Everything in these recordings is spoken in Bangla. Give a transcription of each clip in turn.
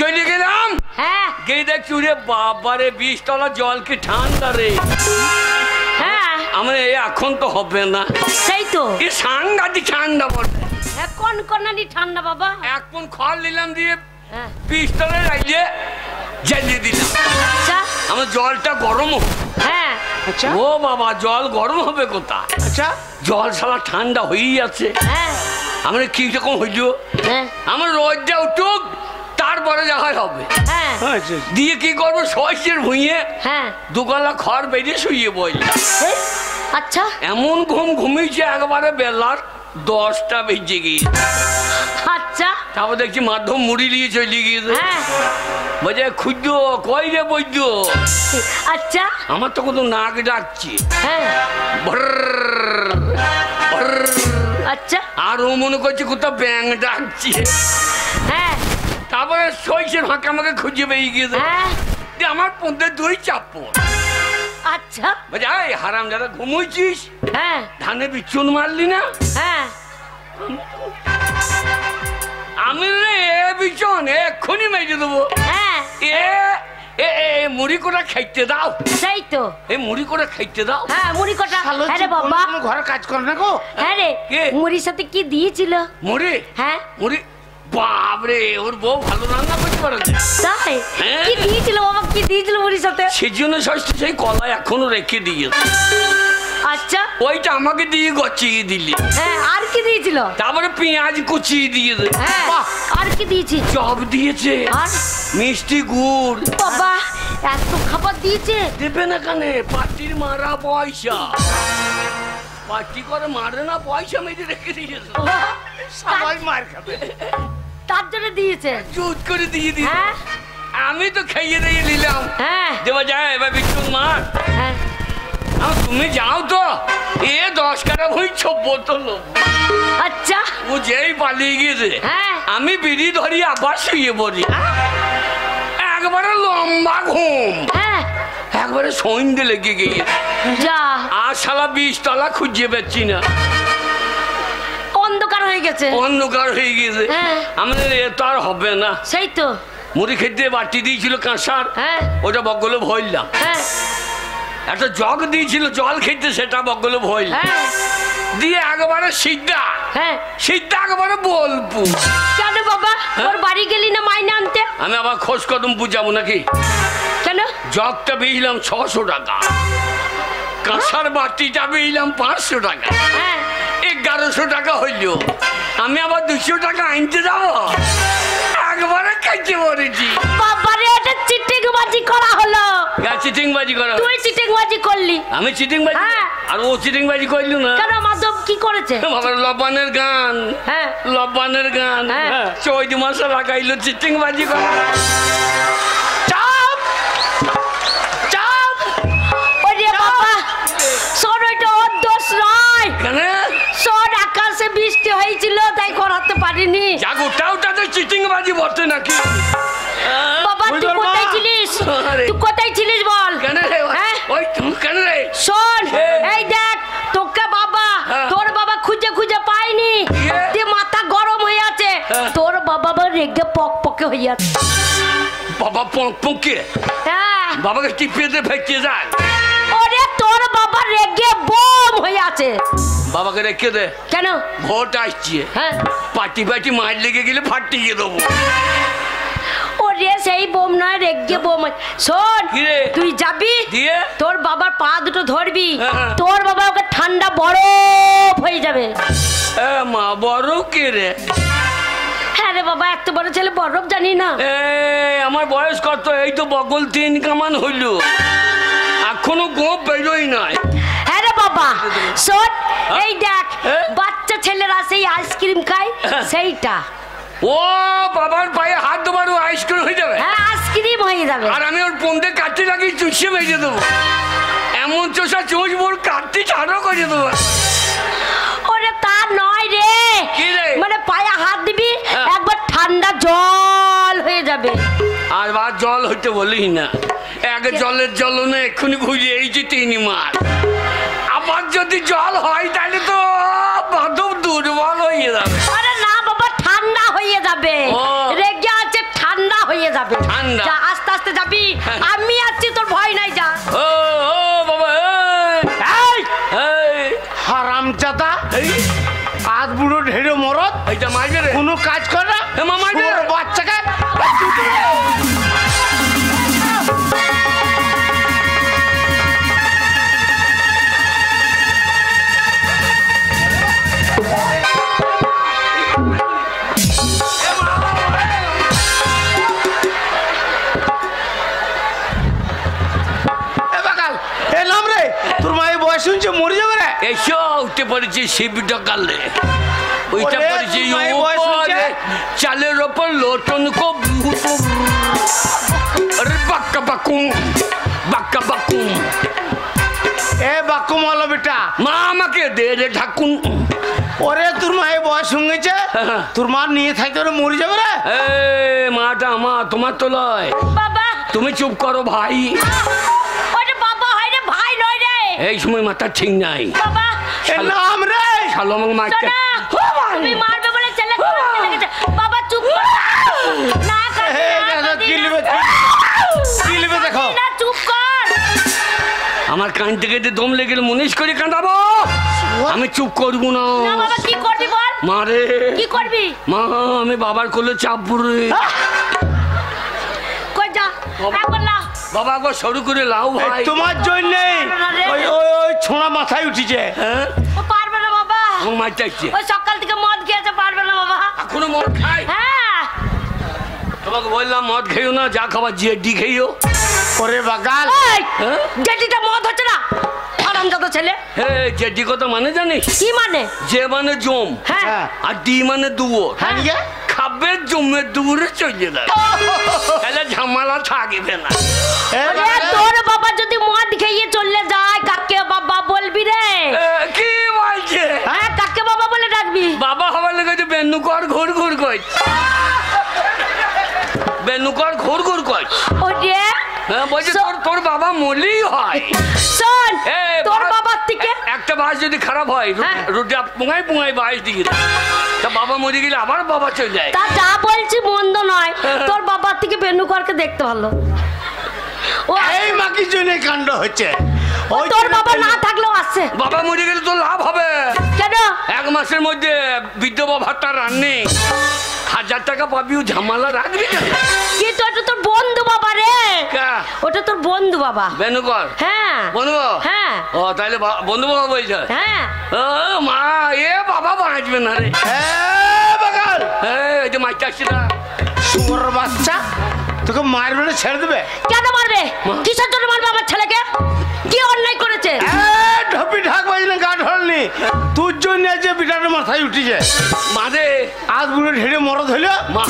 চলে গেলাম। হ্যাঁ গিয়ে দেখছি রে বাবারে 20 তলা জল কি ঠান্ডা রে। হ্যাঁ আমার এখন তো হবে না। সেই তো এই সাংঘাতিক ঠান্ডা পড়ে। হ্যাঁ কোন কোনানি ঠান্ডা বাবা। এক পন খড় নিলাম দিয়ে হ্যাঁ 20 তলায় রাইলে জ্বালিয়ে দিলাম। আচ্ছা আমার জলটা গরম হবে। হ্যাঁ আচ্ছা ও বাবা জল গরম হবে কোথায়? আচ্ছা জল শালা ঠান্ডা হয়েই আছে। হ্যাঁ আমার কি রকম হইল? হ্যাঁ আমার রোদটা উঠুক তারপরে যা হয় হবে। হ্যাঁ আচ্ছা দিয়ে কি করবো শস্যের ভুঁইয়ে হ্যাঁ 2 গলা খড় বেরিয়ে শুয়ে বইলাম। আচ্ছা এমন ঘুমিয়েছে একবারে বেলার 10টা বেজে গিয়ে। আচ্ছা তারপর দেখছি মাধ্যম মুড়ি নিয়ে চলে গিয়েছে। হ্যাঁ বলছে খুঁজ কই রে বৈদ্য। আচ্ছা আমার তো কত নাক ডাকছে। হ্যাঁ ভরর, ভরর। আচ্ছা আর ও মনে করছে কোথাও ব্যাং ডাকছে। হ্যাঁ তারপরে শস্যের ফাঁকে আমাকে খুঁজে পেয়ে গিয়েছে। হ্যাঁ দিয়ে আমার পথে 2 চাপড়। আচ্ছা বলছে এই হারাম যারা ঘুমোইছিস হ্যাঁ ধানে বিচুন মারলি না? হ্যাঁ আমি রে বিচন এক্ষুনি মেরে দেবো। হ্যাঁ এ এ এ মুড়ি করে খাইতে দাও। সেই তো এই মুড়ি করে খাইতে দাও। হ্যাঁ মুড়ি কটা। হ্যাঁ রে বাবা ঘরের কাজ করে না গো। হ্যাঁ রে কে? মুড়ির সাথে কি দিয়েছিল? মুড়ি হ্যাঁ মুড়ি বাবরে ওর বউ ভালো রান্না করতে পারে। তাই হ্যাঁ। কি দিয়েছিল বাবা? কি দিয়েছিল মুড়ির সাথে? সেজন্য ষষ্ঠী সেই কলা এখনো রেখে দিয়েছে। আচ্ছা ওইটা আমাকে দিয়ে গচিয়ে দিলি। হ্যাঁ আর কি দিয়েছিল? তারপরে পেঁয়াজ কুচিয়ে দিয়েছে। হ্যাঁ আর কি দিয়েছি? চপ দিয়েছে আর মিষ্টি গুড়। বাবা এত খাবার দিয়েছে। দেবে না কানে পার্টির মারা পয়সা। পার্টি করে মারে না পয়সা মেরে রেখে দিয়েছে। সবাই মার খাবে। তার জন্য দিয়েছে। জুত করে দিয়ে দিই। হ্যাঁ আমি তো খাইয়ে দিয়ে নিলাম। হ্যাঁ দেবা যায় এবার বিষ্ণু মার। হ্যাঁ তুমি যাও তো এ 10 কাটা বই বোতল। আচ্ছা ও যেই পালিয়ে গিয়েছে হ্যাঁ আমি বিড়ি ধরি আবার শুয়ে পড়ি। একবারে লম্বা ঘুম। হ্যাঁ একবারে সন্ধ্যে লেগে গিয়ে যা আর শালা 20 তলা খুঁজে পাচ্ছি না। অন্ধকার হয়ে গেছে। অন্ধকার হয়ে গিয়েছে। হ্যাঁ আমাদের এ তো আর হবে না। সেই তো মুড়ি খেতে বাটি দিয়েছিল কাঁসার। হ্যাঁ ওটা বগলে ভরলাম। হ্যাঁ একটা জগ দিয়েছিল জল খেতে সেটা বগলে ভরলাম। হ্যাঁ দিয়ে একবারে সিদ্ধা হ্যাঁ সিদ্ধা একবারে বলবো। কেন বাবা ওর বাড়ি গেলি না মাইনে আনতে? আমি আবার খোঁজ কদম বুঝাবো নাকি? কেন? জগটা বেচলাম 600 টাকা। কাঁসার বাটিটা বেচলাম 500 টাকা। হ্যাঁ 1100 টাকা হইল। আমি আবার 200 টাকা আনতে যাবো। একবারে খাইতে পড়েছি। বাবারে এটা চিটিংবাজি করা হলো। চিটিংবাজি করা। তুই চিটিংবাজি করলি। আমি চিটিংবাজি হ্যাঁ। আর ও চিটিংবাজি করলো না। কেন মাধব কি করেছে? বাবার লবানের গান। হ্যাঁ লবানের গান। হ্যাঁ। চৈত মাসে লাগাইলো চিটিংবাজি করা। চাপ চাপ। ওরে বাবা শোন ওইটা ওর দোষ নয়। কেন? শোন আকাশে বৃষ্টি হয়েছিল তাই করাতে পারিনি। যাক ওটা ওটাতে চিটিংবাজি বটে নাকি? বাবা তুই কোথায় ছিলিস? আরে। তুই কোথায় ছিলিস বল? কেন রে? হ্যাঁ? ওই তুই কেন রে? শোন হ্যাঁ। এই দেখ তোকে বাবা হ্যাঁ। তোর বাবা খুঁজে খুঁজে পাইনি। ইয়ে। দিয়ে মাথা গরম হয়ে আছে। হ্যাঁ। তোর বাবা আবার রেগে পকপকে হয়ে আছে। বাবা পঙ্কে হ্যাঁ বাবাকে টিপিয়ে দিয়ে ফেঁকে যায়। ওরে তোর বাবা রেগে বোম হয়ে আছে। বাবাকে রেখে দে। কেন? ভোট আসছে। হ্যাঁ পাটি পাটি মার লেগে গেলে ফাটিয়ে দেবো। ওরে সেই বোম নয় রেগে বোম। শোন কি রে? তুই যাবি দিয়ে তোর বাবার পা দুটো ধরবি। হ্যাঁ। তোর বাবা ওকে ঠান্ডা বরফ হয়ে যাবে। এ মা বড় কে রে? হ্যাঁ রে বাবা এত বড় ছেলে বরফ জানি না। এ আমার বয়স কত? এই তো বগল 3 কামান হইল এখনো গোপ বেরোই নাই। হ্যাঁ রে বাবা শোন হ্যাঁ? এই দেখ হ্যাঁ? বাচ্চা ছেলেরা সেই আইসক্রিম খায় হ্যাঁ। সেইটা। ও বাবার পায়ে হাত দেবার আইসক্রিম হয়ে যাবে। হ্যাঁ আইসক্রিম হয়ে যাবে। আর আমি ওর পন্দে কাটতে লাগিয়ে চুষে বেজে দেবো। এমন চোষা চোষ বোর কাটতে ছাড়ও করে দেবো। ওরে তা নয় রে। কি রে? মানে পায়ে হাত দিবি হ্যাঁ। একবার ঠান্ডা জল হয়ে যাবে। আর বা জল হইতে বলি না। এক জলের জ্বলনে এক্ষুনি ঘুরিয়ে এইছি 3 মাস। আবার যদি জল হয় তাহলে তো বাদব দুর্বল হয়ে যাবে। আরে না বাবা ঠান্ডা হয়ে যাবে। ও। রেগে আছে ঠান্ডা হয়ে নিয়ে যাবে। ঠান্ডা। যা আস্তে আস্তে যাবি, আমি আছি, তোর ভয় নাই, যা। ও ও বাবা এই এই হারামজাদা, আজ বুড়ো ঢেড়ে মরদ, এইটা মারবে রে। কোনো কাজ করে না। এ মা মারবে। শুয়োর বাচ্চাকে তোর মায়ের বয়স শুনছে মরে যাবে রে। এসো উঠে পড়েছি শিবটা কালে, ওইটা ওরে, পড়েছি তোর মায়ের বয়স হয়েছে? চালের ওপর লোটন কো আরে বাক্কা বাকুম বাক্কা বাকুম। এ বাক্য মালো বেটা, মা আমাকে দে রে ঢাকুন। ওরে তোর মায়ের বয়স হয়েছে, তোর মা নিয়ে থাকতে ওরে মরে যাবে রে। এ মাটা মা তোমার তো লয়, বাবা, তুমি চুপ করো ভাই। ওরে বাবা হয় রে, ভাই নয় রে। এই সময় মাথা ঠিক নাই। বাবা এ নাম রে। শালো আমাকে মারতে। শোনা, তুমি মারবে বলে ছেলে গেছে। বাবা চুপ কর না, এ দাদা কি লিবে, কি লিবে দেখো। না, চুপ কর। আমার কান থেকে যে দম লেগে মনীষ করে কাঁদাবো, আমি চুপ করবো না। না বাবা, কি করবি বল? মারে কি করবি? মা, আমি বাবার কোলে চাপ পড়ে। কই যা, এখন না। বাবা একবার সরু করে লাও এই ভাই। তোমার জন্য ওই ওই ওই ছোঁড়া মাথায় উঠিছে। হ্যাঁ ও পারবে না বাবা, আমার মার চাইছে। ওই সকাল থেকে মদ খেয়েছে, পারবে না বাবা। এখনো মদ খাই? হ্যাঁ, তোমাকে বললাম মদ খেয়েও না, যা খাবার জিএডি খেয়েও। ওরে বাগাল, এই হ্যাঁ জেঠিটা মদ হচ্ছে না, আরামজাদা ছেলে। হ্যাঁ জেডি কথা মানে জানিস? কি মানে? যে মানে জম, হ্যাঁ, হ্যাঁ। আর ডি মানে দুয়ো। হ্যাঁ নিয়ে খাবে জমে দূরে চলে যায়, তাহলে ঝামেলা থাকবে না। এ ওরে বাগাল, তোর বাবা যদি মদ খেয়ে চলে যায়, কাকে বাবা বলবি রে? এ, কি বলছে? হ্যাঁ, কাকে বাবা বলে ডাকবি? বাবা হবার লেগেছে বেনুকর ঘুর ঘুর করছে, বেনুকর ঘুর ঘুর করছে। ওরে হ্যাঁ বলছে তোর তোর বাবা মরলেই হয়। শোন, এ, তোর বাবা- বাবার থেকে একটা বাস যদি খারাপ হয়, হ্যাঁ। রুটি পুঙাই পুঙাই বাস দিয়ে দেয়। তা বাবা মরে গেলে আবার বাবা চলে যায়। তা যা বলছি মন্দ নয়, তোর বাবার থেকে বেনুকরকে দেখতে ভালো। ও এই মাকির জন্য কাণ্ড হচ্ছে। ও ওই তোর জন্য বাবা না বেনু- থাকলেও আসছে। বাবা মরে গেলে তো লাভ হবে। কেন? 1 মাসের মধ্যে বিধবা ভাতা রান্নে 1000 টাকা পাবি, ঝামেলা রাখবি না। কিন্তু ওটা তোর বন্ধু বাবা রে, কা? ওটা তোর বন্ধু বাবা। বেনুকর হ্যাঁ বন্ধু? হ্যাঁ ও তাহলে বন্ধু বাবা বলছে। হ্যাঁ, ও মা, এ বাবা বাঁচবে না রে। এ বাগাল, এই যে মাইটা আসছে না, শুয়োর বাচ্চা, তোকে মারবে না ছেড়ে দেবে। কেন মারবে? কিসের জন্য মারবে আমার ছেলেকে? কি অন্যায় করেছে? ঢপি ঢাক বাজলে গা ঢলনি, তোর জন্য যে বিটার মাথায় উঠিছে। মারে আজ বুড়ো ঢেড়ে মরদ হইল, মা,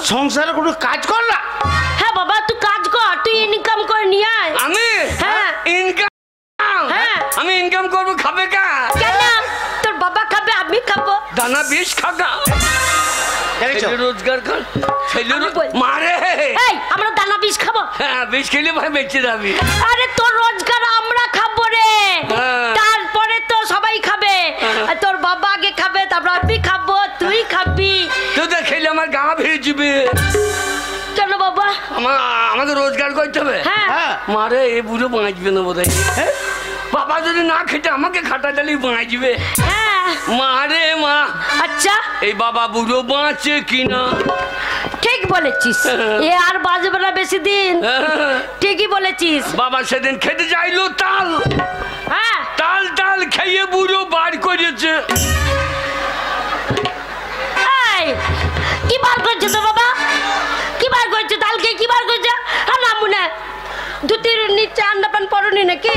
সংসারে কোনো কাজ কর না। হ্যাঁ বাবা, তুই কাজ কর, তুই ইনকাম করে নিয়ে আয়। আমি হ্যাঁ। ইনকাম, হ্যাঁ। আমি ইনকাম করবো, খাবে কা? কেন? তোর বাবা খাবে, আমি খাবো। দানা বিষ খাগা, দেখেছো? ছেলে রোজগার কর, ছেলে আমি বল- মারে। এই, আমরা দানা বিষ খাবো? হ্যাঁ বিষ খেলে ভাই বেঁচে যাবি। আরে তোর রোজগার আমরা খাবো রে, হ্যাঁ। তারপরে তো সবাই খাবে। হ্যাঁ। আর তোর বাবা আগে খাবে, তারপর আমি খাবো, তুই খাবি। তোদের খেলে আমার গা ভেজবে। কেন বাবা? আমাকে রোজগার করতে হবে। হ্যাঁ, হ্যাঁ, মারে এ বুড়ো বাঁচবে না বোধহয়। বাবা যদি না খেতে আমাকে খাটা চালিয়ে বাঁচবে। হ্যাঁ। মারে মা, আচ্ছা, এই বাবা বুড়ো বাঁচে কিনা। ঠিক বলেছিস, এ আর বাজবে না বেশি দিন। ঠিকই বলেছিস। বাবা সেদিন খেতে চাইলো তাল, হ্যাঁ, তাল তাল খেয়ে বুড়ো বার করেছে। এই, কি বার করছে তো বাবা? কি বার করছে? তালকে কি বার করছে? আর না মনে ধুতির নিচে আন্ডা পান পরনি নাকি?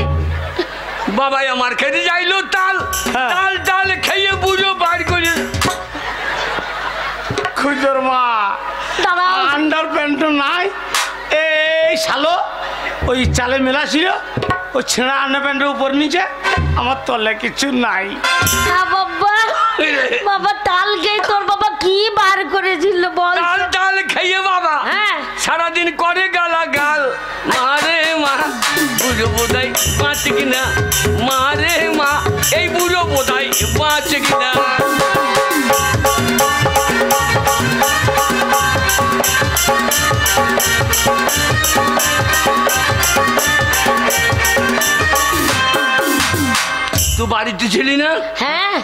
বাবাই আমার খেতে চাইলো তাল, হ্যাঁ। তাল তাল খেয়ে বুড়ো বার করে। খুঁজোর মা, দাঁড়াও, আন্ডার প্যান্ট নাই। এই শালো ওই চালে মেলা ছিল, ওই ছেঁড়া আন্ডার প্যান্টের উপর নিচে, আমার তলে কিছু নাই। হ্যাঁ বাবা, বাবা তাল খেয়ে তোর বাবা কি বার করেছিল বল? তাল তাল খেয়ে বাবা হ্যাঁ, সারাদিন করে গালা গাল। মারে মা, বুড়ো বোধাই বাঁচে কিনা। মারে মা, এই বুড়ো বোধাই বাঁচে কিনা। তুই বাড়িতে ছিলি না? হ্যাঁ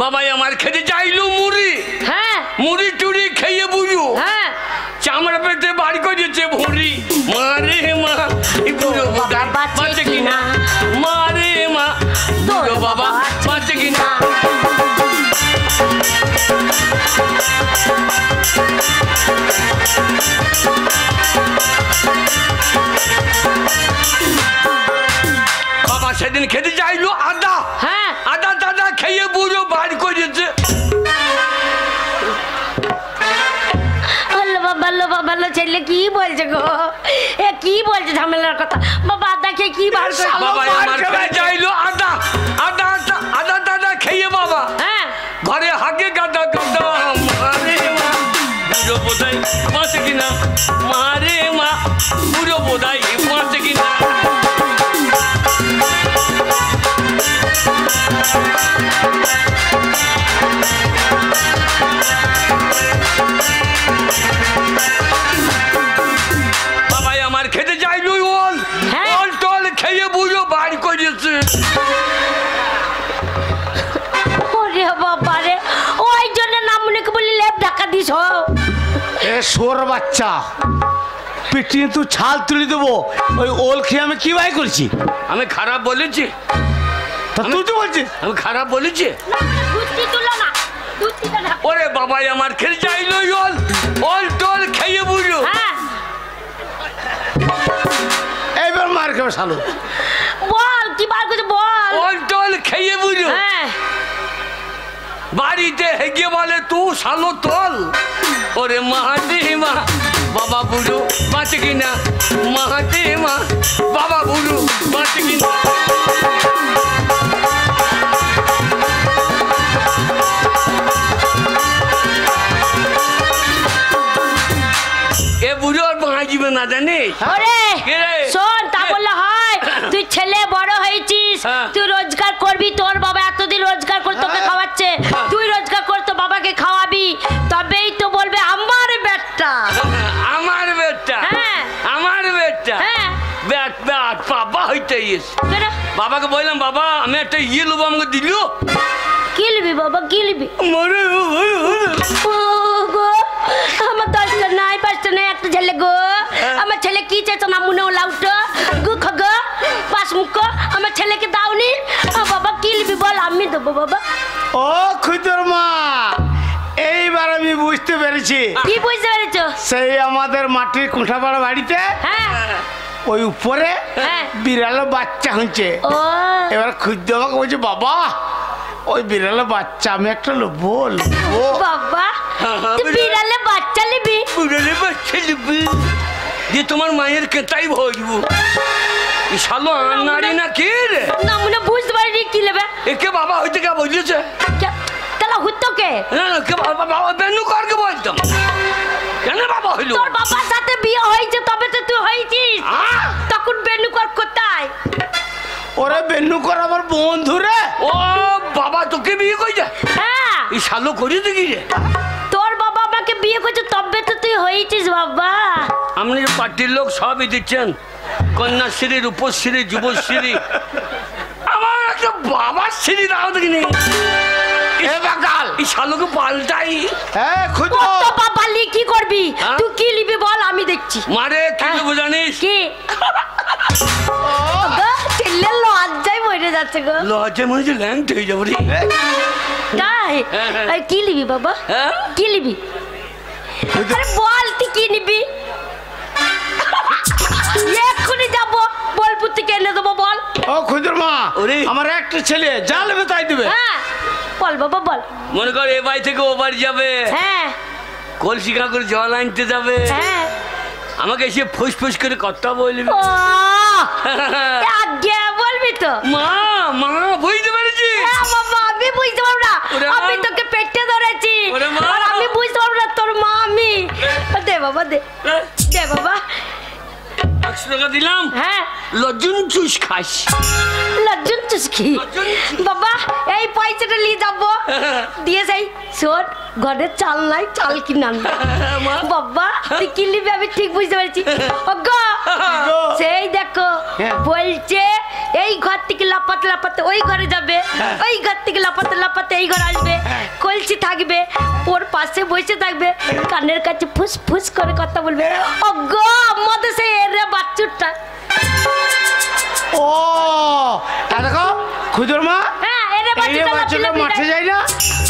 বাবাই আমার খেতে চাইলো মুড়ি, হ্যাঁ মুড়ি টুড়ি খেয়ে বুঝু হ্যাঁ চামড়া পেটে বাড়ি করেছে ভুঁড়ি। মারে মা এই বুড়ো বাবা বাঁচে কিনা, মারে মা বুড়ো বাবা বাঁচে কিনা। বাবা সেদিন খেতে চাইলো আদা, হ্যাঁ আদা দাদা খেয়ে বুড়ো বাড়ি করেছে। আল্লাহ বাবা ছেলে কি বলছে গো, এ কি বলছে ঝামেলার কথা? বাবা আদা খেয়ে কি বার করে? বাবা আমার খেতে চাইলো আদা, আদা আদা দাদা খেয়ে বাবা হ্যাঁ ঘরে হাগে গাদা গাদা। মারে মা বুড়ো বোধাই বাঁচে কিনা, মারে মা বুড়ো বোধাই বাঁচে কিনা। বাবাই আমার খেতে চাইলো ওল, হ্যাঁ। ওল টোল খেয়ে বুড়ো বাড়ি করেছে। ওরে বাবা রে, ওই জন্য নামুনিকে বলি লেপ ঢাকা দিস। এ সোর বাচ্চা, পিটিয়ে তুই ছাল তুলে দেবো। ওই ওল খেয়ে আমি কি ভাই করছি? আমি খারাপ বলেছি? তা তুই তো বলছিস আমি খারাপ বলেছি? দুধটি তুলো না, দুধটিটা ঢাকা। ওরে বাবাই আমার খেতে চাইলো ওল, ওল টোল খেয়ে বুড়ো। হ্যাঁ এইবার মার খাবে শালো। বল কি বার করছে বল। ওল টোল খেয়ে বুড়ো হ্যাঁ বাড়িতে হেগে বলে তু শালো তোল। ওরে মাহাতে মা বাবা বুড়ো বাঁচে কিনা, মাহাতে মা বাবা বুড়ো বাঁচে কিনা। এ বুড়ো আর বাঁচবে না জানিস? ওরে কে রে? শোন, তা বললে হয়? তুই ছেলে বড় হয়েছিস, হ্যাঁ। তুই রোজগার করবি। তোর বাবা এতদিন রোজগার করে তোকে খাওয়াচ্ছে, তুই রোজগার করে তো বাবাকে খাওয়াবি, তবেই তো বলবে আমার বেটা। আমার বেটা, হ্যাঁ। আমার বেটা, হ্যাঁ বেট বেট বাবা হইতে ইয়েছে। কেন? বাবাকে বললাম বাবা আমি একটা ইয়ে লোবো, আমাকে দিল। কি লিবি বাবা, কি লিবি? মরে ও গো, আমার 10টা নাই, 5টা নাই, একটা ছেলে গো। আমার ছেলে কি চাইছে না মনে লাউটো গু খগ পাঁচ মুখ আমার ছেলেকে দাওনি। বাবা কি লিবি বল, আমি দেবো বাবা। ও খুদর মা, এইবার আমি বুঝতে পেরেছি। কি বুঝতে পেরেছো? সেই আমাদের মাটির কুঠাপাড়া বাড়িতে হ্যাঁ ওই উপরে হ্যাঁ। বিড়ালের বাচ্চা হচ্ছে। ও এবার খুঁজতে আমাকে বলছে বাবা ওই বিড়ালের বাচ্চা আমি একটা লোবো লোবো। বাবা তুই বিড়ালে বাচ্চা লিবি? বুড়ালে বাচ্চা লিবি যে তোমার মায়ের কেতাই ভরবো। এই শালো আনাড়ি না কে রে? না মনে বুঝতে পারিনি কি নেবে। একে বাবা হইতে কে বলেছে? তাহলে হুতো কে? না না কে বাবা, বাবা বেনু করকে বলতাম। কেন বাবা হইলো? তোর বাবার সাথে বিয়ে হয়েছে তবে তো তুই হয়েছিস। আহ! তখন বেনুকর কোথায়? ওরে বেন্নুকর আমার বন্ধু রে। ও বাবা তোকে বিয়ে কই যা? হ্যাঁ এই শালো করেছে কি রে? তোর বাবা আমাকে বিয়ে করছে তবে তো তুই হয়েছিস বাবা। আপনি পার্টির লোক সবই দিচ্ছেন, কন্যাশ্রী, রূপশ্রী, যুবশ্রী। আমার একটা বাবার শ্রী দাও দেখিনি। এই শালোকে পাল্টাই। হ্যাঁ খুঁজো। কত বাবা লি কি করবি? হ্যাঁ? তুই কি লিবি বল, আমি দেখছি। মারে কি দেবো জানিস? কি গো, ছেলে লজ্জায় মরে যাচ্ছে গো। লজ্জা মনে হচ্ছে ল্যাংট হয়ে যাবো রে। তাই হ্যাঁ, হ্যাঁ। এই কি লিবি বাবা? হ্যাঁ? কি লিবি? আরে বল তুই কি নিবি? এক্ষুনি যাবো বোলপুর থেকে এনে দেবো বল। ও খুঁজুর মা, ওরে। আমার একটা ছেলে যা নেবে তাই দেবে। হ্যাঁ বল বাবা বল। মনে কর এ বাড়ি থেকে ও বাড়ি যাবে, হ্যাঁ কলসি কাকুর জল আনতে যাবে, হ্যাঁ আমাকে এসে ফুস ফুস করে কথা বলবে। ও আগে বলবি তো। মা মা বুঝতে পেরেছি। হ্যাঁ বাবা আমি বুঝতে পারবো না, ওরে মা। আমি তোকে পেটে ধরেছি ওরে মা। আর আমি বুঝতে পারবো না তোর মা আমি। দে বাবা দে, দে বাবা। 100 টাকা দিলাম, হ্যাঁ লজ্জুন চুষ খাস। লজ্জন চুস্কি বাবা, এই পয়সাটা নিয়ে যাবো দিয়ে যাই। শোন ঘরের চাল নাই, চাল কিনে আনবো। মা। বাবা তুই কি নিবি আমি ঠিক বুঝতে পারছি। ওগো সেই দেখো হ্যাঁ। বলছে এই ঘর থেকে লাপা লাপাতে লাপাতে ওই ঘরে যাবে, ওই ঘর থেকে লাপাতে লাপাতে এই ঘর আসবে, কলসি থাকবে, ওর পাশে বসে থাকবে, কানের কাছে ফুস ফুস করে কথা বলবে, ও গো আমাদের সেই এরে বাচ্চুরটা। ও দেখো খুদর মা, হ্যাঁ এরে বাচ্চাটা মাঠে যায় না,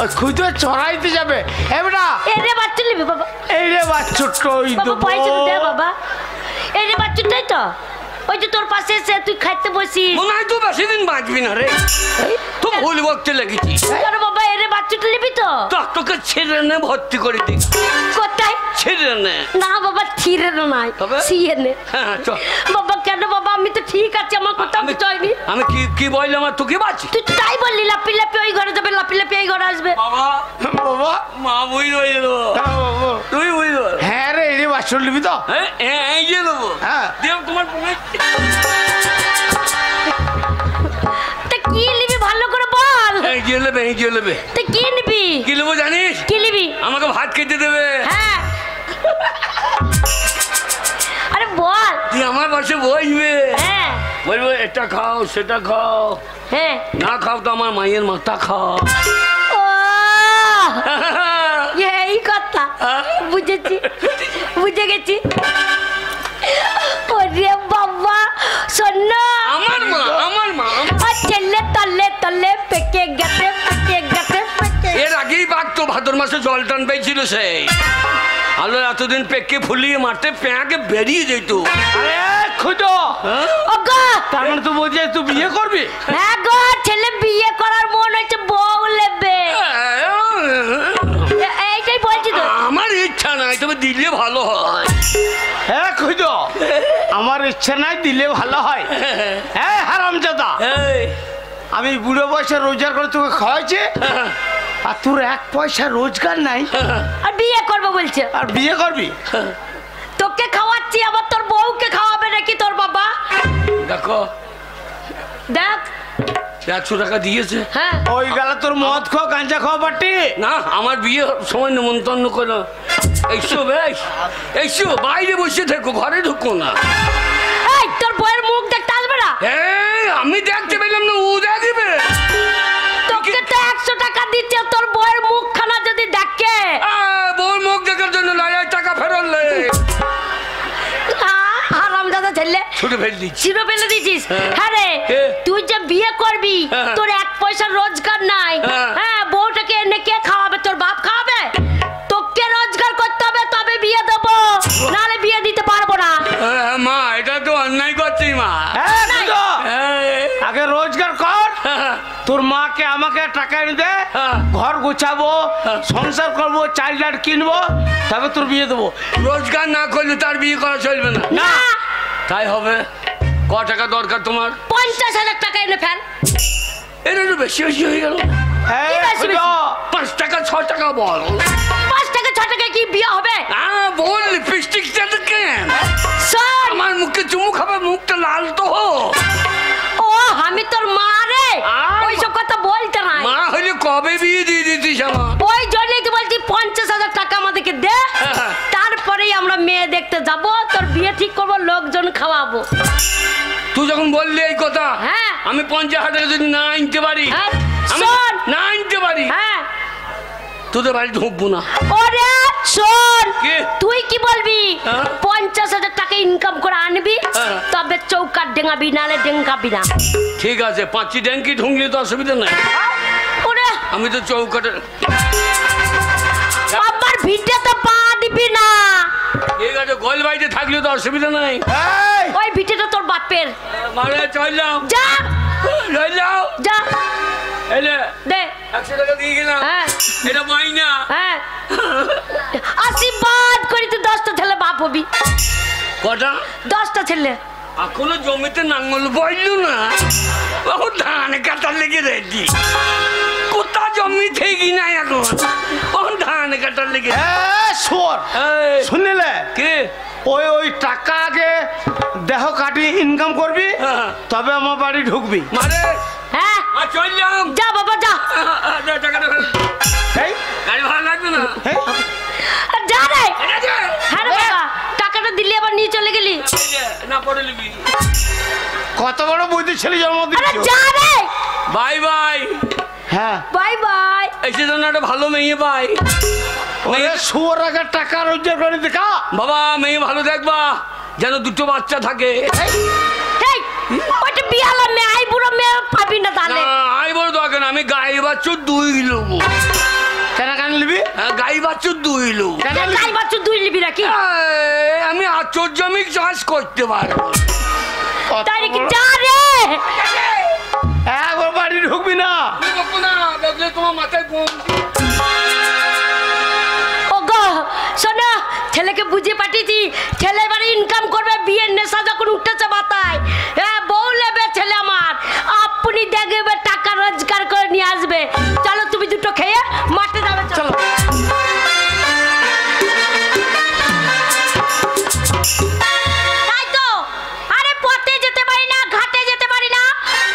ওই খুদর চড়াইতে যাবে। এ বেটা এরে বাচ্চু নিবি বাবা, এই রে বাচ্চুটা ওই বাবা পয়সা দে বাবা, এই রে বাচ্চুটাই তো ওই যে তোর পাশে এসে তুই খাইতে বসিস। মনে হয় তুই বেশি দিন বাঁচবি না রে, তুই ভুল বকতে লেগেছিস। আরে বাবা এরে বাচ্চুটা নিবি তো? তোকে ছেড়ে নে ভর্তি করে দিই। কোথায়? ছেড়ে নে। না বাবা ছিঁড়ে নাই, তবে ছিঁড়ে নে। হ্যাঁ চল বাবা। কেন বাবা? আমি তো ঠিক আছে, আমার কথা আমি চাইনি। আমি কি বললাম আর তোকে বাঁচি? তুই তো তাই বললি লাপি লাপি ওই ঘরে যাবে, লাপি লাপি এই ঘরে আসবে। বাবা বাবা মা বুঝ রয়ে দেবো, তুই বুঝ। হ্যাঁ রে এই রে বাচ্চা নিবি তো? হ্যাঁ এই যে দেবো। হ্যাঁ দেব তোমার তা কি নিবি ভালো করে বল। এই যে নেবে, এই যে নেবে। তা কি নিবি? কি নেবো জানিস? কি নিবি? আমাকে ভাত খেতে দেবে। হ্যাঁ আরে বল। তুই আমার পাশে বসবে, হ্যাঁ বলবো এটা খাও সেটা খাও, হ্যাঁ না খাও তো আমার মায়ের মাথা খাও। ও এই কথা বুঝেছি, বুঝে গেছি। ওরে বাবা শোন না, আমার মা ছেলে তলে তলে পেকে গেছে, পেকে গেছে, পেকে। এর আগেই বাঘ তো ভাদর মাসে জল টান পেয়েছিল সেই। আলো এতদিন পেকে ফুলিয়ে মারতে প্যাঁকে বেরিয়ে যেত। আরে খুদো ওগো তার মানে তুই বলছিস তুই বিয়ে করবি? হ্যাঁ গো, ছেলে বিয়ে করার মন হচ্ছে, বউ নেবে, এইটাই বলছি তো। আমার ইচ্ছা নাই, তবে দিলে ভালো হয়। হ্যাঁ খুদো আমার ইচ্ছা নাই, দিলে ভালো হয়। হ্যাঁ হারামজাদা, আমি বুড়ো বয়সে রোজগার করে তোকে খাওয়াইছি, আর তোর এক পয়সা রোজগার নাই, আর বিয়ে করবো বলছে, আর বিয়ে করবি? তোকে খাওয়াচ্ছি, আবার তোর বউকে খাওয়াবে নাকি তোর বাবা? দেখো দেখ 100 টাকা দিয়েছে। হ্যাঁ ওই গেল তোর মদ খাওয়া গাঁজা খাওয়া পাটি না, আমার বিয়ে সময় নেমন্তন্ন করো। এইসো বেশ, এইসো বাইরে বসে থেকো, ঘরে ঢুকো না। এই তোর বউয়ের মুখ দেখতে আসবে না? এই আমি দেখতে পেলাম না, ও দেখবে। তোকে তো 100 টাকা দিচ্ছে, তোর বউয়ের মুখখানা যদি দেখে। বউর মুখ দেখার জন্য 1,000 টাকা ফেরত লে। হারামজাদা ছেলে, ছুটে ফেল দিচ্ছি। চিরো ফেলে দিছিস। হ্যাঁ রে, তুই যে বিয়ে করবি, তোর এক পয়সা রোজগার নাই। হ্যাঁ বউটাকে এনে কে খাওয়াবে? তোর বাপ খাওয়াবে? তোকে রোজগার করতে হবে তবে বিয়ে দেবো, নাহলে বিয়ে দিতে পারবো না। মা এটা তো অন্যায় করছিস মা। আগে রোজগার কর, তোর মাকে আমাকে টাকা এনে দে, ঘর গোছাবো, সংসার করবো, চাল ডাল কিনবো, তবে তোর বিয়ে দেবো। রোজগার না করলে তার বিয়ে করা চলবে না। না তাই হবে। ক টাকা দরকার তোমার? 50,000 টাকা এনে ফেল। এটা একটু বেশি বেশি হয়ে গেল। এই খুদো, 5 টাকা 6 টাকা বল। 5 টাকা 6 টাকা কি বিয়ে হবে? বল লিপস্টিকটা তো কেন? শোন, আমার মুখে চুমু খাবে, মুখটা লাল তো হো। ও আমি তোর মা রে, ওইসব কথা বলতে নাই। মা হলে কবে বিয়ে দিয়ে দিতিস আমার? ওই জন্যই তো বলছি 50,000 টাকা আমাদেরকে দে, তারপরেই আমরা মেয়ে দেখতে যাব, তোর বিয়ে ঠিক করবো, লোকজন খাওয়াবো। তুই যখন বললি এই কথা, হ্যাঁ আমি 50,000 টাকা যদি না আনতে পারি, হ্যাঁ, আমি শোন। না আনতে পারি, হ্যাঁ তোদের বাড়ি ঢুকবো না। ওরে শোন, কি? তুই কি বলবি? হ্যাঁ? 50,000 টাকা ইনকাম করে আনবি, হ্যাঁ। তবে চৌকাট ডেঙ্গাবি, নালে ডেঙ্গাবি না। ঠিক আছে, 5টি ড্যাঙ্কি ঢুকলে তো অসুবিধা নাই। ওরে আমি তো চৌকাটে। আমার ভিটে তো পা দিবি না। ঠিক আছে, গোল বাড়িতে থাকলে তো অসুবিধা নাই। এই ওই ভিটেটা তোর বাপের। মারে চললাম, যা চললাম। যা এলে দে। 100 টাকা দিয়ে গেলাম। হ্যাঁ এটা মাইনা। হ্যাঁ আশীর্বাদ করি তুই 10টা ছেলে বাপ হবি। কটা? 10টা ছেলে। এখনো জমিতে নাঙ্গল বইল না, ও ধান কাটার লেগে রেডি। কোথা জমি থেকে নাই এখন, ও ধান কাটার লেগে। শোর শুনলে কে? ওই টাকা আগে দেহ কাটি ইনকাম করবি, তবে আমার বাড়ি ঢুকবি। মারে হ্যাঁ চললাম। যা বাবা যা। টাকাটা এই গাড়ি ভাড়া লাগবে না। এই, যা রে। এটা দে। হ্যাঁ রে বাবা, টাকাটা দিলি আবার নিয়ে চলে গেলি। না পড়ে নিবি। কত বড় বৈদ্য ছেলে জন্ম আরে দিচ্ছ। যা রে, বাই বাই। হ্যাঁ বাই বাই। এসে জন্য একটা ভালো মেয়ে পাই। ওরে শুয়োর আগে টাকা রোজগার করে দেখা। বাবা মেয়ে ভালো দেখবা, যেন দুটো বাচ্চা থাকে। এই ওইটা বিয়ালা মেয়ে, আই বুড়ো মেয়ে পাবি না তাহলে। আই বড় দরকার না, আমি গাই বাচ্চুর দুই লোবো। কেন কেন নিবি? গাই বাচ্চুর দুই লোবো। কেন গাই বাচ্চা দুই লিবি নাকি? আমি আচর জমি চাষ করতে পারবো। তাই নাকি? যা রে, একবার বাড়ি ঢুকবি না। দেখলে তোমার মাথায় বোম। ওগো শোনো, ছেলেকে বুঝিয়ে পাঠিয়েছি, ছেলে এবারে ইনকাম করবে, বিয়ের নেশা যখন উঠতেছে মাথায়, হ্যাঁ বউ নেবে ছেলে আমার, আপনি দেখবে টাকা রোজগার করে নিয়ে আসবে। চলো তুমি দুটো খেয়ে মাঠে যাবে, চলো। তাই তো, আরে পথে যেতে পারি না, ঘাটে যেতে পারি না,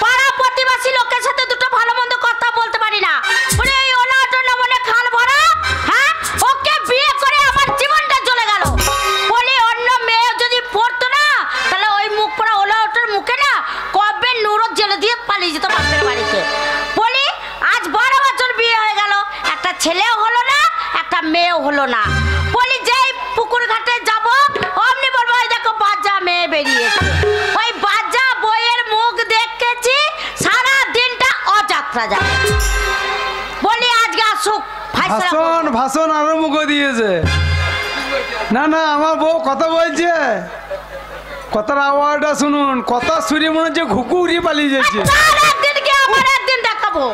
পাড়া প্রতিবেশী লোকের সাথে দুটো ভালো মন্দ কথা বলতে পারি না। ওরে এই অনাটন মনে খাল ভরা, হ্যাঁ ওকে বিয়ে করে আমার জীবনটা চলে গেল। বলি অন্য মেয়ে যদি পড়তো না, তাহলে ওই মুখ পড়া ওলাওটার মুখে না কবে নুরো জেলে দিয়ে পালিয়ে যেত বাপের বাড়িতে। বলি আজ 12 বছর বিয়ে হয়ে গেল, একটা ছেলেও হলো না, একটা মেয়েও হলো না। বলি যেই পুকুর ঘাটে যাব, অমনি বলবো ওই দেখো বাচ্চা মেয়ে বেরিয়েছে। ওই বাচ্চা বইয়ের মুখ দেখেছি সারা দিনটা অযাত্রা যায়। বলি আজকে আসুক ফাইসলা করবো। ভাষণ ভাষণ আরম্ভ করে দিয়েছে। না না, আমার বউ কথা বলছে, কথার আওয়াজটা শুনুন, কথা শুনে মনে হচ্ছে ঘুকুরি পালিয়ে যাচ্ছে। তার একদিন কি আমার একদিন দেখাবো।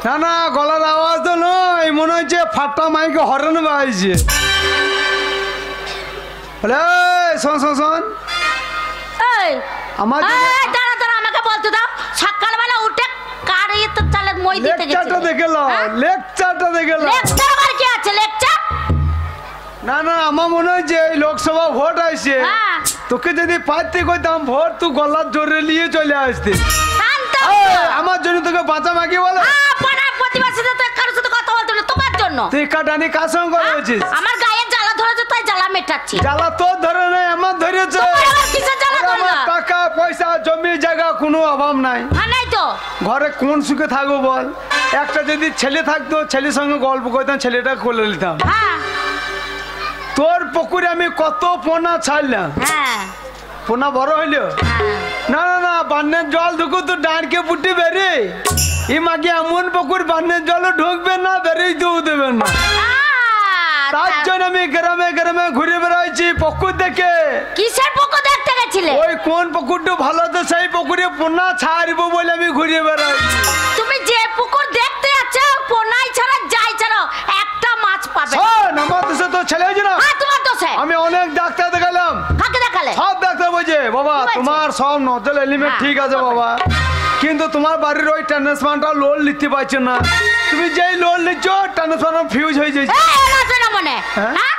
না না, গলার আওয়াজ তো নয়, মনে হচ্ছে ফাটা মাইকে হরেন বাজছে। বলে এই, শোন শোন শোন, এই আমার এই, দাঁড়া দাঁড়া, আমাকে বলতে দাও। সকালবেলা উঠে কারিয়ে তো চালের মই দিতে গেছে। লেকচারটা দেখে লো, লেকচারটা দেখে লো। লেকচার আবার কি আছে লেকচার? না না, আমার মনে হচ্ছে এই লোকসভা ভোট আসছে, হ্যাঁ। তোকে যদি প্রার্থী করতাম ভোট, তুই গলার জোরে নিয়ে চলে আসতি। শান্ত এই, হও। আমার জন্য তোকে বাঁচা মাকে বলে, পাড়ার প্রতিবেশীদের তো কারোর সাথে কথা বলতে না, তোমার জন্য। তুই কাটানি কার সঙ্গে কথা বলছিস? আমার গায়ে জ্বালা ধরেছে, তাই জ্বালা মেটাচ্ছি। জ্বালা তোর ধরে নাই, আমার ধরেছে। তোমার আবার কিসের জ্বালা ওরে, আমার ধরলো? টাকা পয়সা জমি জায়গা কোনো অভাব নাই, হ্যাঁ নাই তো। ঘরে কোন সুখে থাকবো বল? একটা যদি ছেলে থাকতো, ছেলের সঙ্গে গল্প করতাম, ছেলেটা খুলে নিতাম। হ্যাঁ তোর পুকুরে আমি কত পোনা ছাড়লাম, হ্যাঁ পোনা বড় হইলো। হ্যাঁ। না না না, বান্নের জল ঢুকু তো ডাঁড়কে পুটি বেরে, এই মাকে এমন পুকুর বান্নের জলও ঢুকবে না, বেরিয়েতেও দেবে না। তার জন্য আমি গ্রামে গ্রামে ঘুরে বেড়াইছি পুকুর দেখে। কিসের পুকুর দেখতে গেছিলে? ওই কোন পুকুরটা ভালো, তো সেই পুকুরে পোনা ছাড়বো বলে আমি ঘুরে বেড়াই। তুমি যে পুকুর দেখতে যাচ্ছ, পোনাই ছাড়া যাই ছাড়া একটা মাছ পাবে। শোন, আমার দেশে তো ছেলে হয়েছে না, হ্যাঁ তোমার দোষে। আমি অনেক ডাক্তার দেখালাম, কাকে দেখালে? সব ডাক্তার বলছে বাবা কি বলছে? তোমার সব নজল এলিমেন্ট হ্যাঁ। ঠিক আছে বাবা, কিন্তু তোমার বাড়ির ওই ট্রান্সফারটা লোন নিতে পারছে না। তুমি যেই লোন নিচ্ছ, ট্রান্সফার ফিউজ হয়ে যাচ্ছে। না মনে হ্যাঁ? হ্যাঁ,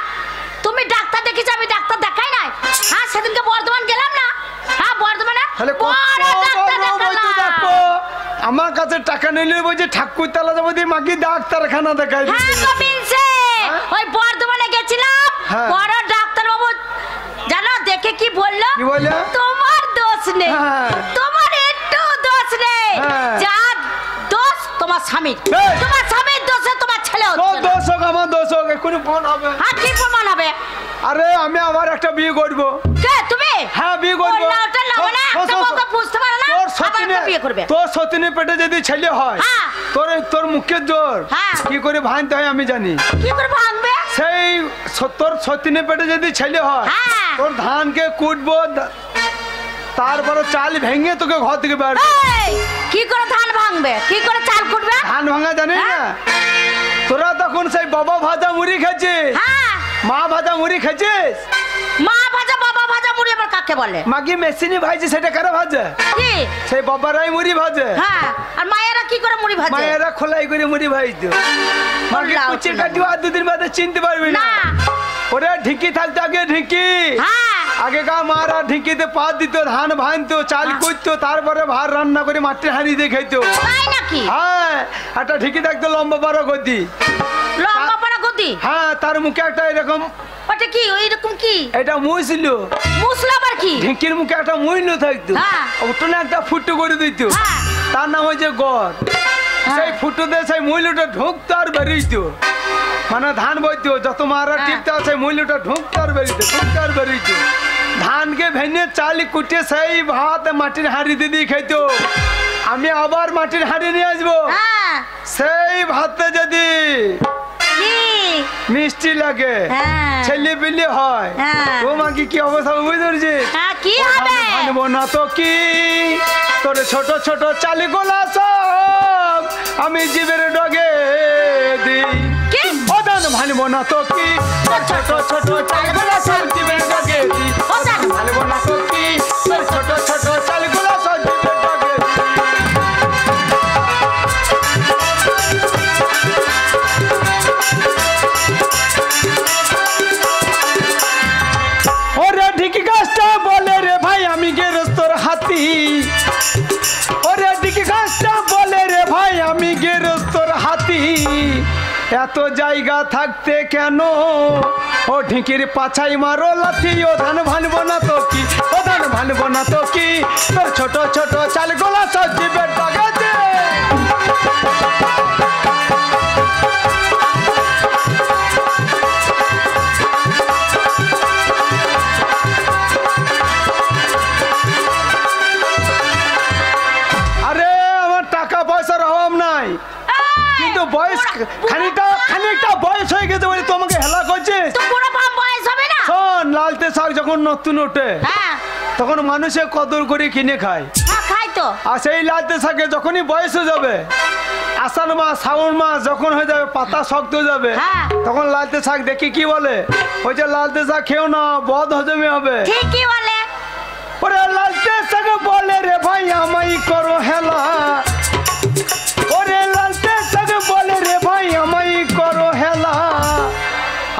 তুমি ডাক্তার দেখিস, আমি ডাক্তার দেখাই নাই। হ্যাঁ সেদিনকে বর্ধমান গেলাম না, হ্যাঁ বর্ধমানে তাহলে বড় ডাক্তার দেখালাম। আমার কাছে টাকা নিলে বলছে ঠাকুর তালা যাবো দিয়ে মাকে ডাক্তারখানা দেখাই হ্যাঁ দিতে। গোবিন্দে, ওই বর্ধমানে গেছিলাম, হ্যাঁ। বড় ডাক্তার বাবু জানো দেখে কি বললো? কি বললো? তোমার দোষ নেই, হ্যাঁ। তোমার একটু দোষ নেই, হ্যাঁ। যা দোষ তোমার স্বামীর। এই! তোমার স্বামীর দোষে তোমার ছেলে তোর হচ্ছে না। দোষ হোক আমার দোষ হোক, এক্ষুনি ফোন হবে। হ্যাঁ কি প্রমাণ হবে? আরে আমি আবার একটা বিয়ে করবো। কে তুমি? হ্যাঁ বিয়ে করবো। ওর নামটা না বলে একটা বউকে বুঝতে পারে না, তোর আবার সতীনে, একটা বিয়ে করবে। তোর সতীনে পেটে যদি ছেলে হয়, হ্যাঁ। তোর মুখের জোর হ্যাঁ। কি করে ভাঙতে হয় আমি জানি। কি করে ভাঙবে? সেই তোর সতীনে পেটে যদি ছেলে হয়, হ্যাঁ। তোর ধানকে কুটবো, তারপরে চাল ভেঙে তোকে ঘর থেকে বের করবো। এই, কি করে ধান ভাঙবে, কি করে চাল কুটবে? ধান ভাঙা জানি না? হ্যাঁ। তোরা তখন সেই বাবা ভাজা মুড়ি খেয়েছিস, হ্যাঁ, মা ভাজা মুড়ি খেয়েছিস। মা ভাজা বাবা ভাজা মুড়ি আবার কাকে বলে? মাকে মেশিনে ভাজছে, সেটা কারা ভাজে? কি? সেই বাবারাই মুড়ি ভাজে, হ্যাঁ, আর মায়েরা কি করে মুড়ি ভাজে? মায়েরা খোলাই করে মুড়ি ভাজতো। মাকে লাউ কুচির ছিল। কাটিও আর দুদিন বাদে চিনতে পারবি না। না। ওরা ঢিকি থাকতো আগে, ঢিকি হ্যাঁ। আগেকার মারা ঢিকিতে পা দিত, ধান ভাঙতো, চাল করতো, তারপরে ভাত রান্না করে মাটির হাঁড়ি দিয়ে খেতো। তাই নাকি? হ্যাঁ, একটা ঢিকি থাকতো লম্বা বড় গদি। লম্বা পাড়া গদি? হ্যাঁ, তার মুখে একটা এরকম ওটা কি ওই রকম কি এটা মুছিল মুসলা আবার কি ঢেঁকির মুখে একটা মইল থাকতো হ্যাঁ। ওটা একটা ফুটো করে দিত হ্যাঁ। তার নাম হচ্ছে গড় সেই ফুটোতে সেই মইলটা ঢুকতো আর বেরিয়েতো মানে ধান বইতো যত মারা টিপতে সেই মইলটা ঢুকতো আর বেরিয়েতো ঢুকতো আর বেরিয়েতো ধানকে ভেঙে চালি কুটে সেই ভাত মাটির হাঁড়ি দিয়ে খাইতো আমি আবার মাটির হাঁড়ি নিয়ে আসবো হ্যাঁ সেই ভাতে যদি কি মিষ্টি লাগে হ্যাঁ। ছেলে পিলে হয় হ্যাঁ। তোমাকে কি অবস্থা বুঝতে পারছি হ্যাঁ কি হবে মানবো না তো কি তোর ছোট ছোট চালি গোলা সব আমি জীবের ডগে দিই কি ও দান মানবো না তো কি তোর ছোট ছোট চালি গোলা সব জীবের ডগে দিই ও দান। মানবো না তো কি তোর ছোট ছোট চালি গোলা সব জীবের ডগে দিই ওরে ঢিকি গাছটা বলে রে ভাই আমি গেরস্তর হাতি ওরে ঢিকি গাছটা বলে রে ভাই আমি গেরস্তর হাতি এত জায়গা থাকতে কেন ও ঢিকির পাছাই মারো লাথি ও ধান ভানবো না তো কি ও ধান ভানবো না তো কি তোর ছোট ছোট চাল গোলা সজীবের টাকাতে আরে আমার টাকা পয়সার অভাব নাই কিন্তু বয়স খানিকটা বয়স হয়ে গেছে বলে তোমাকে হেলা করছে তো পুরো বাম বয়স হবে না শোন লালতে শাক যখন নতুন ওঠে হ্যাঁ তখন মানুষে কদর করে কিনে খায় হ্যাঁ খাই তো আর সেই লালতে শাকে যখনই বয়স হয়ে যাবে আষাঢ় মাস শ্রাবণ মাস যখন হয়ে যাবে পাতা শক্ত হয়ে যাবে হ্যাঁ। তখন লালতে শাক দেখি কি বলে ওই যে লালতে শাক খেও না বদ হজমি হবে ঠিকই বলে ওরে লালতে শাক বলে রে ভাই আমাই করো হেলা ওরে লালতে শাক বলে রে ভাই আমাই করো হেলা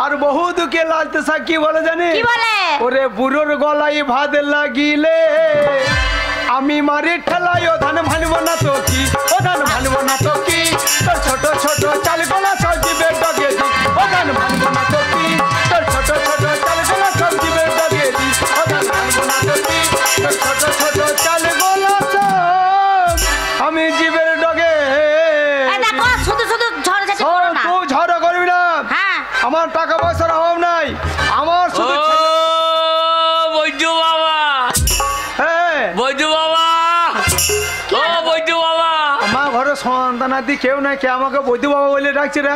আর বহু দুঃখে লালতে শাক কি বলে জানি কি বলে ওরে বুড়োর গলায় ভাত লাগিলে আমি মারি ঠেলাই ও ধান ভানবো না তো কি ও ধান ভানবো না তো কি তোর ছোট ছোট চাল গোলা সবজি বের ডগে দি ও ধান ভানবো না তো কি তোর ছোট ছোট চাল গোলা সবজি বের ডগে দি ও ধান ভানবো না তো কি তোর ছোট ছোট চাল গোলা সব আমি জীবের ডগে এই দেখো শুধু শুধু ঝড়ঝাটি করো না তুই ঝড় করবি না হ্যাঁ আমার টাকা পয়সার অভাব নাই আমার ও শুধু বৈদ্য বাবা হ্যাঁ বৈদ্য বাবা ও বৈদ্য বাবা আমার ঘরে সন্তানাদি কেউ নাই কে আমাকে বৈদ্য বাবা বলে ডাকছে রে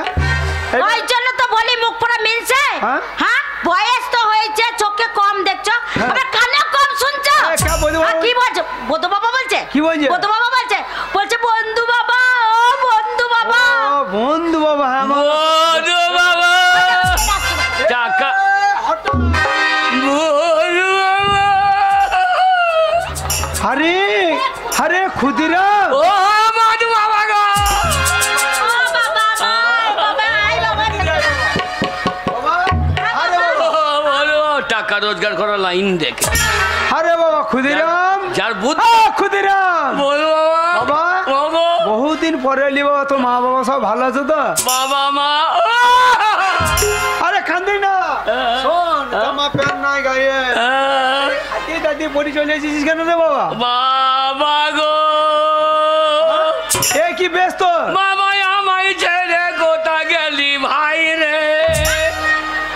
ওই জন্য তো বলি মুখ পুরো মিলছে হ্যাঁ? হ্যাঁ বয়স তো হয়েছে চোখে কম দেখছো হ্যাঁ। আবার কানে কম শুনছো হ্যাঁ, কে বৈদ্য বাবা আর কি বলছে বৈদ্য বাবা বলছে কি বলছে? বৈদ্য বাবা বলছে বলছে বন্ধু বাবা ও বন্ধু বাবা ও বন্ধু বাবা হ্যাঁ আমার বৈদ্য বাবা টাকা বৈদ্য বাবা আরে আরে খুদিরা ও বৈদ্য বাবা গো ও বাবা বাবা আই বাবা আরে বাবা বলো টাকা রোজগার করার লাইন দেখে আরে বাবা খুদিরাম যার বুদ্ধি খুদিরাম বলো বাবা বাবা বাবা বহুদিন পরে এলি বাবা তোর মা বাবা সব ভালো আছে তো বাবা মা আরে কান্দি না শোন জামা প্যান্ট নাই গায়ে হাতি দাদি পরি চলে এসেছিস কেন রে বাবা বাবা গো এ কি ব্যস্ত বাবা আমায় ছেড়ে কোথা গেলি ভাই রে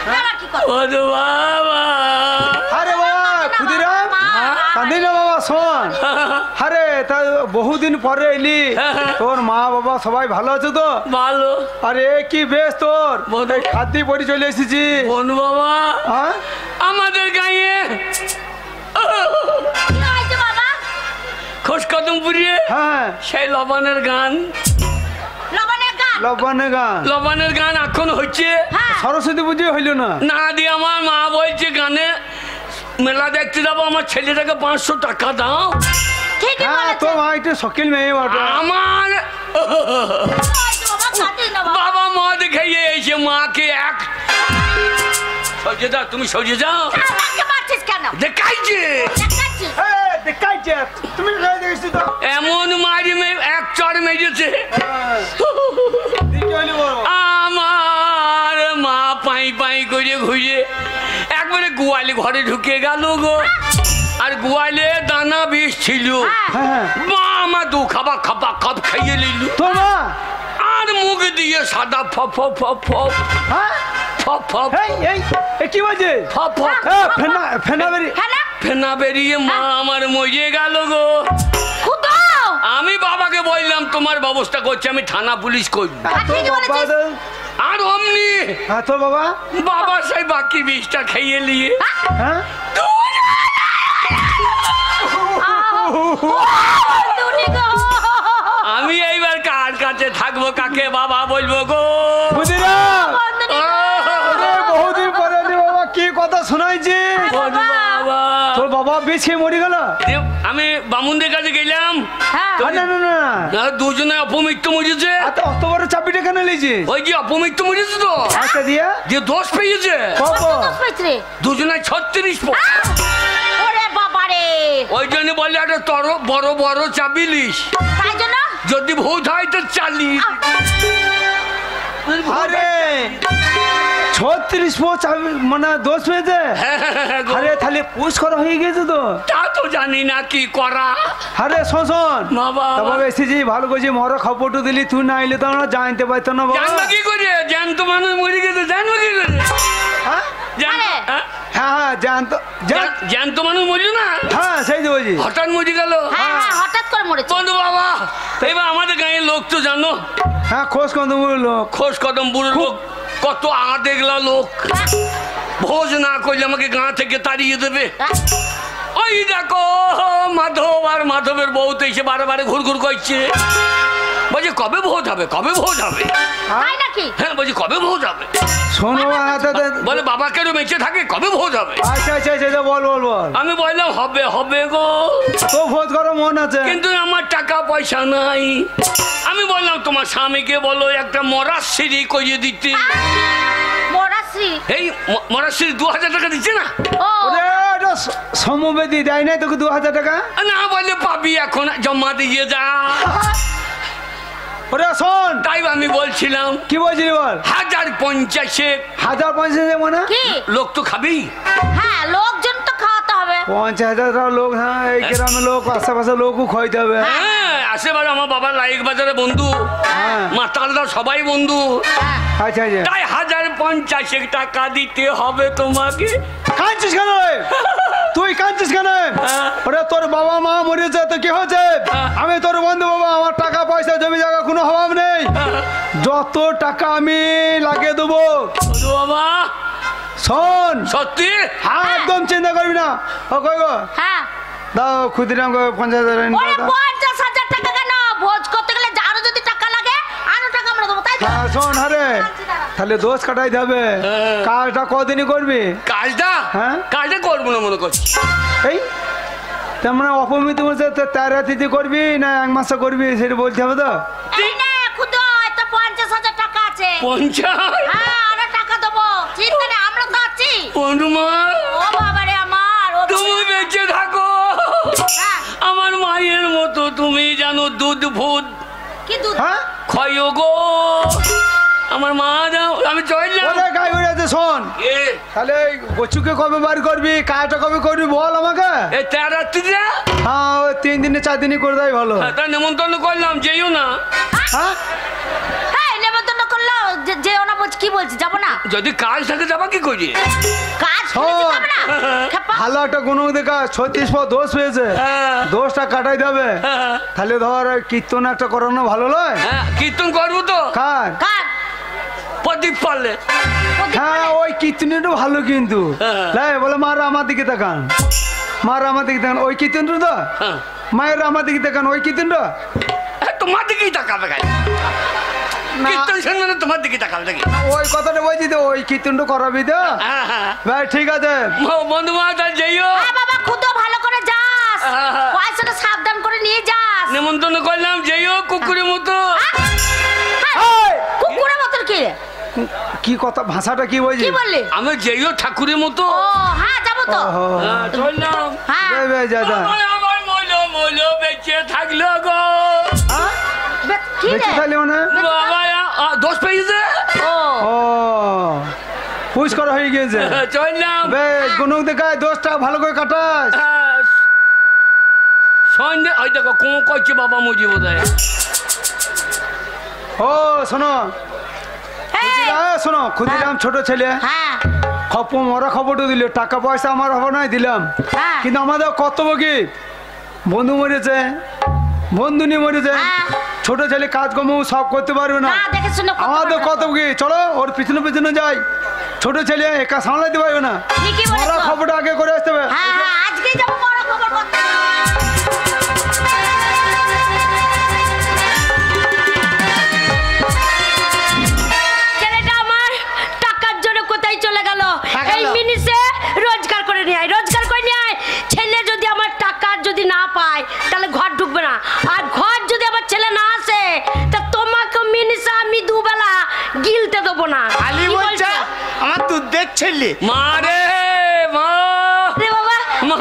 বাবা কি করে ও বাবা আরে বাবা খুদিরাম কান্দি না বাবা শোন আরে তা বহুদিন পরে এলি তোর মা বাবা সবাই ভালো আছে তো ভালো আরে কি বেশ তোর বন্ধু। এই খাদ্য পরি চলে এসেছি বোন বাবা হ্যাঁ আমাদের গাঁয়ে কি হয়েছে বাবা খোশ কদমপুরে হ্যাঁ সেই লবণের গান লবণের গান লবণে গান লবণের গান এখন হচ্ছে হ্যাঁ সরস্বতী পুজো হইল না না দিয়ে আমার মা বলছে গানে মেলা দেখতে যাবো আমার ছেলেটাকে 500 টাকা দাও ঠিকই হ্যাঁ বলেছে তোর মা একটু শকিল মেয়ে বটে আমার বাবা কাঁদে না বাবা বাবা মদ খেয়ে এসে মাকে এক সরিয়ে দাও তুমি সরিয়ে যাও আমাকে মারছিস কেন দেখাইছে দেখাচ্ছিস এই, দেখাইছে তুমি কোথায় দেখেছি তো এমন মারি এক চড় মেরেছে হ্যাঁ, দিকে হইলি বড়। আমার মা পাই পাই করে ঘুরে গোয়ালে ঘরে ঢুকে গেল গো, আর গোয়ালে দানা বিষ ছিল, হ্যাঁ মা আমার দু খাবা খাবা খাপ খাইয়ে নিল, তোর মা আর মুখ দিয়ে সাদা ফপ ফপ ফপ ফপ হ্যাঁ ফপ ফপ এই কি বলছে ফপ ফপ ফেনা বেরি ফেনা বেরিয়ে মা আমার মরে গেল গো। খুদো আমি বাবাকে বললাম তোমার ব্যবস্থা করছি, আমি থানা পুলিশ করব, আর অমনি হ্যাঁ তোর বাবা বাবা সেই বাকি বিষটা খাইয়ে নিয়ে হ্যাঁ আমি এইবার কার কাছে থাকবো, কাকে বাবা বলবো গো? ক্ষুদিরাম বহুদিন পরে রে বাবা কি কথা শোনাইছি বাবা তোর বাবা বেছে মরে গেল আমি বামুনদের কাছে গেলাম, না না না না, দুজনে অপমৃত্যু মরেছে। অত বড় চাবিটা কেন লিয়েছিস ওই যে অপমৃত্যু মরেছে তো, আচ্ছা দিয়া যে দোষ পেয়েছে দুজনে 36 ওরে বাবা রে, ওই জন্য বললে একটা বড় বড় চাবি লিস, তাই জন্য যদি ভূত হয় তো চালিয়ে আরে 36 চাবি মানে দোষ পেয়েছে আরে তাহলে পুষ করা হয়ে গেছে তো তা তো জানি না কি করা। আরে শোন বাবা বাবা এসেছি ভালো করছি মরা খবরটা দিলি তুই না এলে তো আমরা জানতে পারতো না বাবা জানবো কি করে, জ্যান্ত মানুষ মরে গেছে জানবো কি করে? হ্যাঁ হ্যাঁ হ্যাঁ জানতো জ্যান্ত মানুষ মরলো না, হ্যাঁ সেই তো বলছি হঠাৎ মরে গেল। হ্যাঁ হ্যাঁ হঠাৎ করে মরেছে। বন্ধু বাবা এবার আমাদের গাঁয়ের লোক তো জানো, হ্যাঁ খোঁজ কত লোক খোঁজ কদম বুড়োর লোক, কত দেখলা লোক, ভোজ না করলে আমাকে গাঁ থেকে তাড়িয়ে দেবে। ওই দেখো মাধব আর মাধবের বউ তো এসে বারে বারে ঘুর ঘুর করছে, বলছে কবে ভোজ হবে, কবে ভোজ হবে? তাই নাকি? হ্যাঁ বলছি কবে ভোজ হবে, শোনো বলে বাবা কেন বেঁচে থাকে, কবে ভোজ হবে? আচ্ছা আচ্ছা আচ্ছা বল বল বল আমি বললাম হবে হবে গো, তো ভোজ করার মন আছে কিন্তু আমার টাকা পয়সা নাই। আমি বললাম তোমার স্বামীকে বলো একটা মরাশ্রী করিয়ে দিতে। মরাশ্রী? এই মরাশ্রী 2000 টাকা দিচ্ছে না, ও সমবেদি দেয় নাই তোকে 2000 টাকা না বলে পাবি এখন জমা দিয়ে যা। ওরে শোন তাই আমি বলছিলাম কি বলছিলি বল 1050 1050 মানে কি? লোক তো খাবি, হ্যাঁ লোকজন তো খাওয়াতে হবে। 50,000 লোক হ্যাঁ এই গ্রামের লোক আশেপাশে লোকও খাইতে হবে হ্যাঁ আশেপাশে আমার বাবার লাইক বাজারে বন্ধু, হ্যাঁ মাতালরা সবাই বন্ধু, আচ্ছা আচ্ছা তাই 1050 টাকা দিতে হবে তোমাকে। কাঁদছিস কেন রে? তুই কাঁদছিস কেন ওরে তোর বাবা মা মরেছে তো কি হয়েছে আমি তোর বন্ধু বাবা আমার টাকা পয়সা জমি জায়গা কোনো অভাব নেই যত টাকা আমি লাগিয়ে দেবো বাবা শোন সত্যি হ্যাঁ একদম চিন্তা করবি না ও কই গো হ্যাঁ দাও ক্ষুদিরাম 50,000 ওরে 50,000 টাকা কেন? ভোজ করতে গেলে আরো যদি টাকা লাগে আরো টাকা আমরা দেবো, তাই তো? হ্যাঁ শোন আরে তাহলে দোষ কাটাইতে হবে কাজটা কদিনই করবি কাজটা হ্যাঁ কাজটা করবো না মনে করছি, এই তার মানে অপমৃত্যু বলছে 13 তিথি করবি না 1 মাসে করবি সেটা বলতে হবে তো এই নে খুদো এত 50,000 টাকা আছে। 50 হ্যাঁ আরো টাকা দেবো, চিন্তা নেই আমরা তো আছি। অনুমান ও বাবা রে আমার, ও তুমি বেঁচে থাকো, হ্যাঁ আমার মায়ের মতো তুমি জানো দুধ ভূত কি দুধ? হ্যাঁ ক্ষয় গো, আমার মা যাও আমি চললাম। ওদের গায়ে ঘুরে আছে শোন এ তাহলে এই গচুকে কবে বার করবি কাজটা কবে করবি বল আমাকে এই 13 হ্যাঁ ওই 3 দিনে 4 দিনে করে দেয় ভালো তাই নেমন্তন্ন করলাম যেও না, হ্যাঁ হ্যাঁ নেমন্তন্ন করলো যে ওনা বলছি কি বলছি যাবো না, যদি কাজ থাকে যাবা কি করি? কাজ করে শোন। যাবে না খেপা। ভালো একটা কোনো দেখা 36 পর দোষ পেয়েছে হ্যাঁ। দোষটা কাটাই দেবে হ্যাঁ। তাহলে ধর কীর্তন একটা করানো ভালো নয় হ্যাঁ কীর্তন করবো তো কার কার? প্রদীপ পারলে হ্যাঁ ওই কীর্তনটা ভালো কিন্তু হ্যাঁ। লাই বলে মারা আমার দিকে তাকান মারা আমার দিকে তাকান ওই কীর্তনটা তো হ্যাঁ। মায়ের আমার দিকে তাকান ওই কীর্তনটা তোমার দিকেই তাকাবে গাই না। কীর্তন শুনবে না তোমার দিকে তাকাবে দেখি। ওই কথাটা বলছি তো ওই কীর্তনটা করাবি তো হ্যাঁ হ্যাঁ ভাই ঠিক আছে বন্ধু মাতা যেও হ্যাঁ বাবা খুদো ভালো করে যাস, হ্যাঁ। পয়সাটা সাবধান করে নিয়ে যাস। নেমন্তন্ন করলাম যেও কুকুরের মতো। এই! কুকুরের মতন কি রে? কি কথা ভাষাটা কি বলছি কি বললি? আমি যেও ঠাকুরের মতো। ও হ্যাঁ যাবো তো। ওহো। হ্যাঁ, চললাম হ্যাঁ যা যা আমার মইলো বেঁচে থাকলো গো হ্যাঁ? কি রে? বেঁচে থাকলে মানে বাবা দোষ পেয়েছে ও ও পুশ করা হয়ে গিয়েছে চললাম বেশ গুনুক দেখায় 10 টাকা ভালো করে কাটাস সন্ধ্যে ওই দেখো কোঁ করছে বাবা মুজি বোধ হয়। ও শোনো শোনো ক্ষুদিরাম ছোট ছেলে হ্যাঁ মরা খবরটা দিল টাকা পয়সা আমার হবে না দিলাম হ্যাঁ। কিন্তু আমাদের কর্তব্য কি বন্ধু মরেছে বন্ধু নিয়ে মরেছে হ্যাঁ। ছোট ছেলে কাজকর্ম সব করতে পারবে না না, দেখে শুনে করতে আমাদের পারবে না। কর্তব্য কি চলো ওর পিছনে পিছনে যাই ছোট ছেলে একা সামলাতে পারবে না ঠিকই বলেছো। মরা খবরটা আগে করে আসতে হবে হ্যাঁ হ্যাঁ আজকেই যাবো বড় খবর করতে ছেলেটা আমার টাকার জন্য কোথায় চলে গেল এই মিনিটে রোজগার করে নিয়ে আয় রোজগার করে নিয়ে আয় ছেলে যদি আমার টাকা যদি না পায় তাহলে ঘর ঢুকবে না আর ঘর যদি আমার ছেলে না আসে তা তোমাকে মিনিটে আমি দুবেলা গিলতে দেবো না আলি কি বলছে বলছো? আমার দুধের ছেলে মা রে মা রে বাবা মা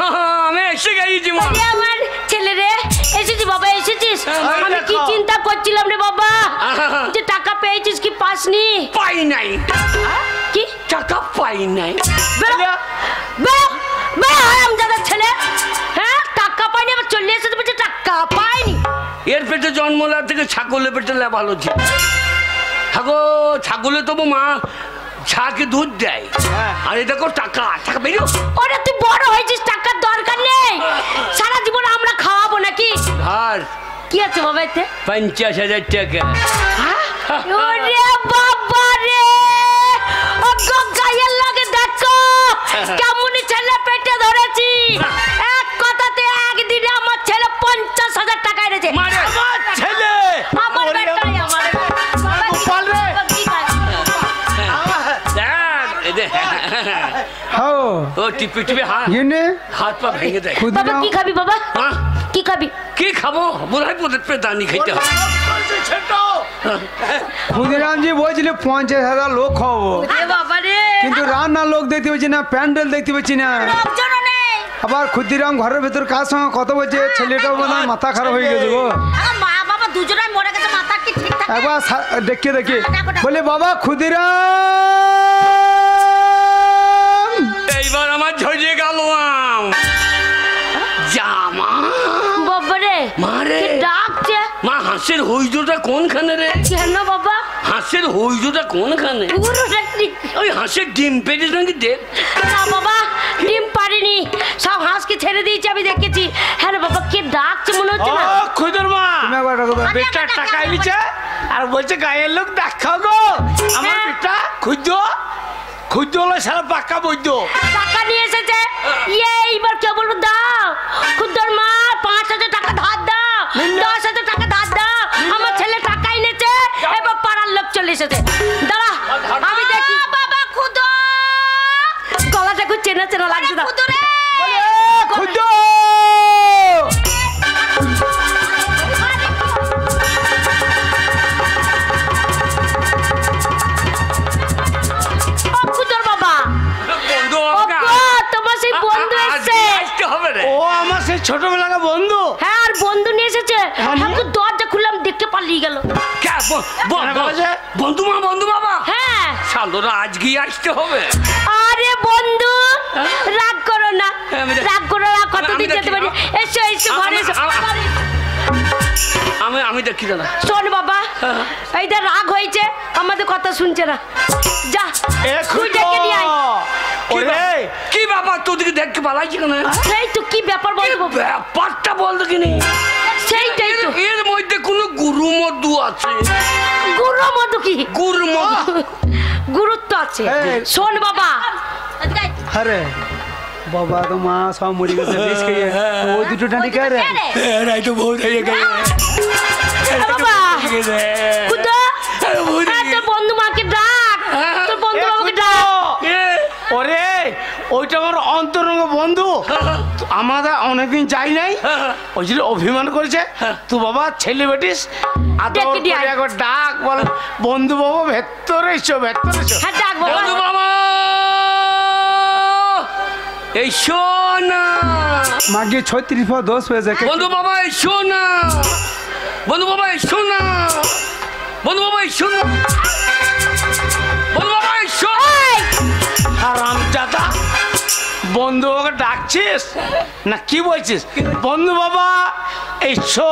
আমি এসে গেছি মা আরে আমার ছেলে রে এসেছি বাবা এসেছিস হ্যাঁ, আমি কি দেখো। চিন্তা করছিলাম রে বাবা আহা। যে টাকা পেয়েছিস কি পাসনি পাই নাই কি টাকা পাই নাই বেরো বেরো বেরো হারামজাদা ছেলে হ্যাঁ টাকা পাইনি আবার চলে এসেছে বলছে টাকা পাইনি এর পেটে জন্মলার থেকে ছাগলের পেটে ভালো ছিল ছাগলে তবু মা ছাকে দুধ দেয় আর এটা কো টাকা টাকা বেরিয়ে ওরে তুই বড় হয়েছিস টাকার দরকার নেই সারা জীবন আমরা খাওয়াবো নাকি আর কি আছে বাবা এতে 50,000 টাকা ওরে বাবা রে ও গায়ের লাগে দেখো কেমন ছেলে পেটে ধরেছি এক কথাতে একদিনে আমার ছেলে 50,000 টাকা এনেছে মারে আমার ছেলে আমার ওরে বেটাই আমার বাবা কি গোপাল রে। বাবা কি খায়? দেখ হাও ও টিপে টিপে গিনে হাত পা ভেঙে দেয় বাবা ক্ষুদিরাম কি খাবি বাবা হ্যাঁ? কি খাবি কি খাবো বোধহয় পোদের পেদানি খাইতে হবে ক্ষুদিরামজি বলছিল 50,000 লোক খাওয়াবো আরে বাবা রে কিন্তু রান্নার লোক দেখতে পাচ্ছি না প্যান্ডেল দেখতে পাচ্ছি না লোকজন নেই আবার ক্ষুদিরাম ঘরের ভেতর কার সঙ্গে কথা বলছে ছেলেটাও মনে হয় মাথা খারাপ হয়ে গেছে গো আমার মা বাবা দুজনেই মরে গেছে মাথা কি ঠিক থাকে একবার দেখে দেখি ডাকো, ডাকো। বলে বাবা ক্ষুদিরাম এইবার আমার ঝরে গেল আম জামা বাবা রে মারে কি ডাকছে মা হাঁসের হইজোটা কোনখানে রে কেন বাবা হাঁসের হইজোটা কোনখানে পুরোটা ঠিক ওই হাঁসের ডিম পেটিস নাকি দেখ না বাবা ডিম পারিনি সব হাঁসকে ছেড়ে দিয়েছি আমি দেখেছি হ্যাঁ রে বাবা কে ডাকছে মনে হচ্ছে না ও খুদর মা তুমি একবার ডাকো তো। বেটার টাকা নিছে আর বলছে গায়ের লোক দেখাও গো আমার হ্যাঁ। বেটা খুঁজো খুঁজো হলো সারা পাক্কা বৈদ্য টাকা নিয়ে এসেছে এইবার কে বলবো দাও খুদ্দর মা 5,000 টাকা ধার দাও 10,000 টাকা ধার দাও আমার ছেলে টাকা এনেছে এবার পাড়ার লোক চলে এসেছে দাঁড়া আমি দেখি বাবা খুদো গলাটা খুব চেনা চেনা লাগছে না খুদো রে খুঁজো ও খুদর বাবা বন্ধু ও গো তোমার সেই বন্ধু এসেছে আসতে হবে রে ও আমার সেই ছোটবেলাকার বন্ধু হ্যাঁ আর বন্ধু নিয়ে এসেছে আমি তো দরজা খুললাম দেখতে পালিয়ে গেল কে কেন বলেছে? বন্ধু বাবা হ্যাঁ শালোরা আজকেই আসতে হবে আরে বন্ধু রাগ করো না আমি দেখ- রাগ করো না কতদিন আমি যেতে দেখি- পারি এসো এসো ঘরে এসো আমি দেখি দাদা শোন বাবা এইটা রাগ হয়েছে আমাদের কথা শুনছে না যা তুই ডেকে নিয়ে আয় ওরে কি ব্যাপার তোদেরকে দেখতে পালাইছি কেন সেই তো কি ব্যাপার বলতো বাবা ব্যাপারটা বলতো কি নেই সেইটাই তো এর মধ্যে কোনো গুরু মধু আছে গুরু মধু কি গুরু মধু গুরুত্ব আছে এই। শোন বাবা আরে বাবা তো মা সব মরে গেছে বেশ খেয়ে ওই দুটো ডাঁটি কে রে রাই তো বহুত হয়ে গেছে বাবা খুদা তোর বন্ধু মাকে ডাক তোর বন্ধু বাবাকে ডাক ওরে ওইটা আমার অন্তরঙ্গ বন্ধু আমাদের অনেকদিন যাই নাই ওই জন্য অভিমান করেছে তো বাবা ছেলে বেটিস আদর ডেকে দিয়ে করে আয়। একবার ডাক বল বন্ধু বাবু ভেতরে এসো ভেতরে এসো হ্যাঁ ডাক বাবা বন্ধু বাবা এই শোনা মাগে 36 পর 10 পেয়েছে বন্ধু বাবা এই শোনা বন্ধু বাবা এই শোনা বন্ধু বাবা এই শোনা বন্ধু বাবা এই শোনা এই, দাদা বন্ধু বাবাকে ডাকছিস না কি বলছিস? বন্ধু বাবা এসো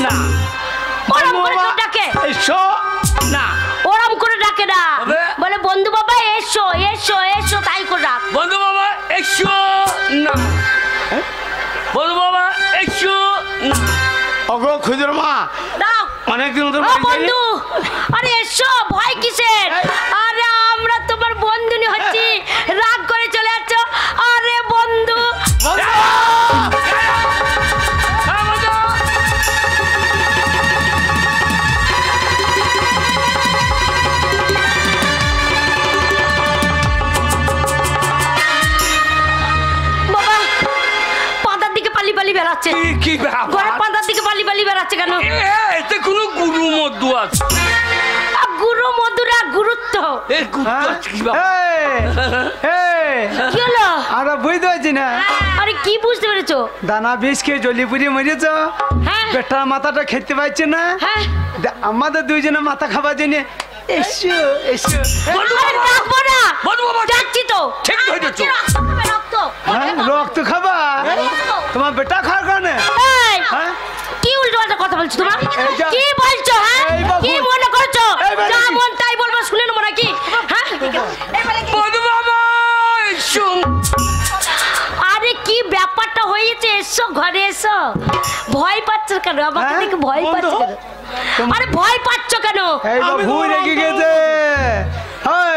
না, ওরম বন্ধু করে বাবা কেউ ডাকে? এসো না। ওরম করে ডাকে না, তবে? বলে বন্ধু বাবা এসো এসো এসো, তাই করে ডাক। বন্ধু বাবা এসো না, বন্ধু বাবা এসো না। ওগো খুদর মা দাও। অনেকদিন ধরে ও বাড়ি যাইনি। বন্ধু, আরে এসো, ভয় কিসের? আরে আমরা তোমার বন্ধুনি হচ্ছি, রাগ করে চলে যাচ্ছ। আরে বন্ধু, হ্যাঁ, বন্ধু। বাবা পাতার দিকে পালি পালি বেড়াচ্ছে। কি ব্যাপার? ঘরের পাতার দিকে পালি পালি বেড়াচ্ছে কেন? এতে কোনো গুরু মধ্যু আছে? গুরু মধুরা গুরুত্ব। এই গুরু হ্যাঁ? আছে কি ব্যাপার? কি হলো? আমরা বুঝতে পারছি না, আরে কি বুঝতে পেরেছো? দানা বিষ খেয়ে জলি পুড়িয়ে মরেছ, হ্যাঁ বেটার মাথাটা খেতে পারছে না, হ্যাঁ। আমাদের দুইজনের মাথা খাবার জন্য এসো এসো। বন্ধু আরে বাবা, ডাকবো না, বন্ধু বাবা, ডাকছি তো। ঠিক ধরেছ। রক্ত খাবে, রক্ত। হ্যাঁ, রক্ত খাবা? তোমার বেটা খাওয়ার কারণে? এই, হ্যাঁ? কি উল্টোপাল্টা কথা বলছো তোমরা? এই যা- কি বলছো? হ্যাঁ এই বাবু। কি মনে করছো? এই বাবু। যা মন তাই বলবো, শুনে নেবো নাকি? হ্যাঁ বন্ধু বাবা এসো। আরে কি ব্যাপারটা হয়েছে? এসো ঘরে এসো। ভয় পাচ্ছ কেন? আমাকে হ্যাঁ? দেখে ভয় বন্ধু? পাচ্ছ কেন? আরে ভয় পাচ্ছ কেন? এই বা আমি ভুল তোমার রেগে অন্তর- গেছে। হ্যাঁ,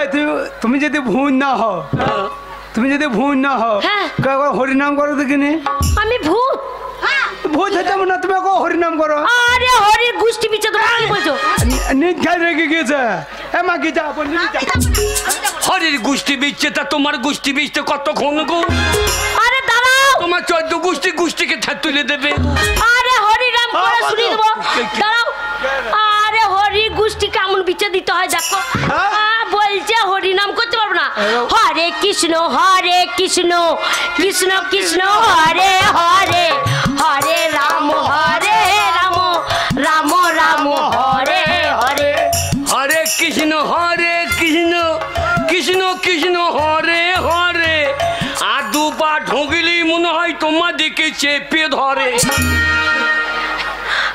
তুমি যদি ভুল না হও, তুমি যদি ভুল না হও, হ্যাঁ। একবার হরিনাম করো দেখিনি। আমি ভূত? ভূত হতে হবে না, তুমি একবার হরিনাম করো। আরে হরির গুষ্টি পিছে তোমরা কি বলছো? নির্ঘাত রেগে গেছে। এ মা কি যা বললি যা। হরির গোষ্ঠী বিচ্ছে তা তোমার গোষ্ঠী বিচতে কতক্ষণ গো? আরে দাঁড়াও। তোমার 14 গোষ্ঠীকে ছাড় তুলে দেবে। আরে হরিনাম করে শুনিয়ে দেবো। দাঁড়াও। আরে হরির গুষ্টি কেমন বিছে দিতে হয় দেখো। বলছে হরিনাম করতে পারবো না। হরে কৃষ্ণ কৃষ্ণ কৃষ্ণ হরে হরে, হরে রাম রাম রাম হরে হরে। হরে কৃষ্ণ কৃষ্ণ কৃষ্ণ হরে হরে। আর দুপা ঢোকিলেই মনে হয় তোমার দিকে চেপে ধরে।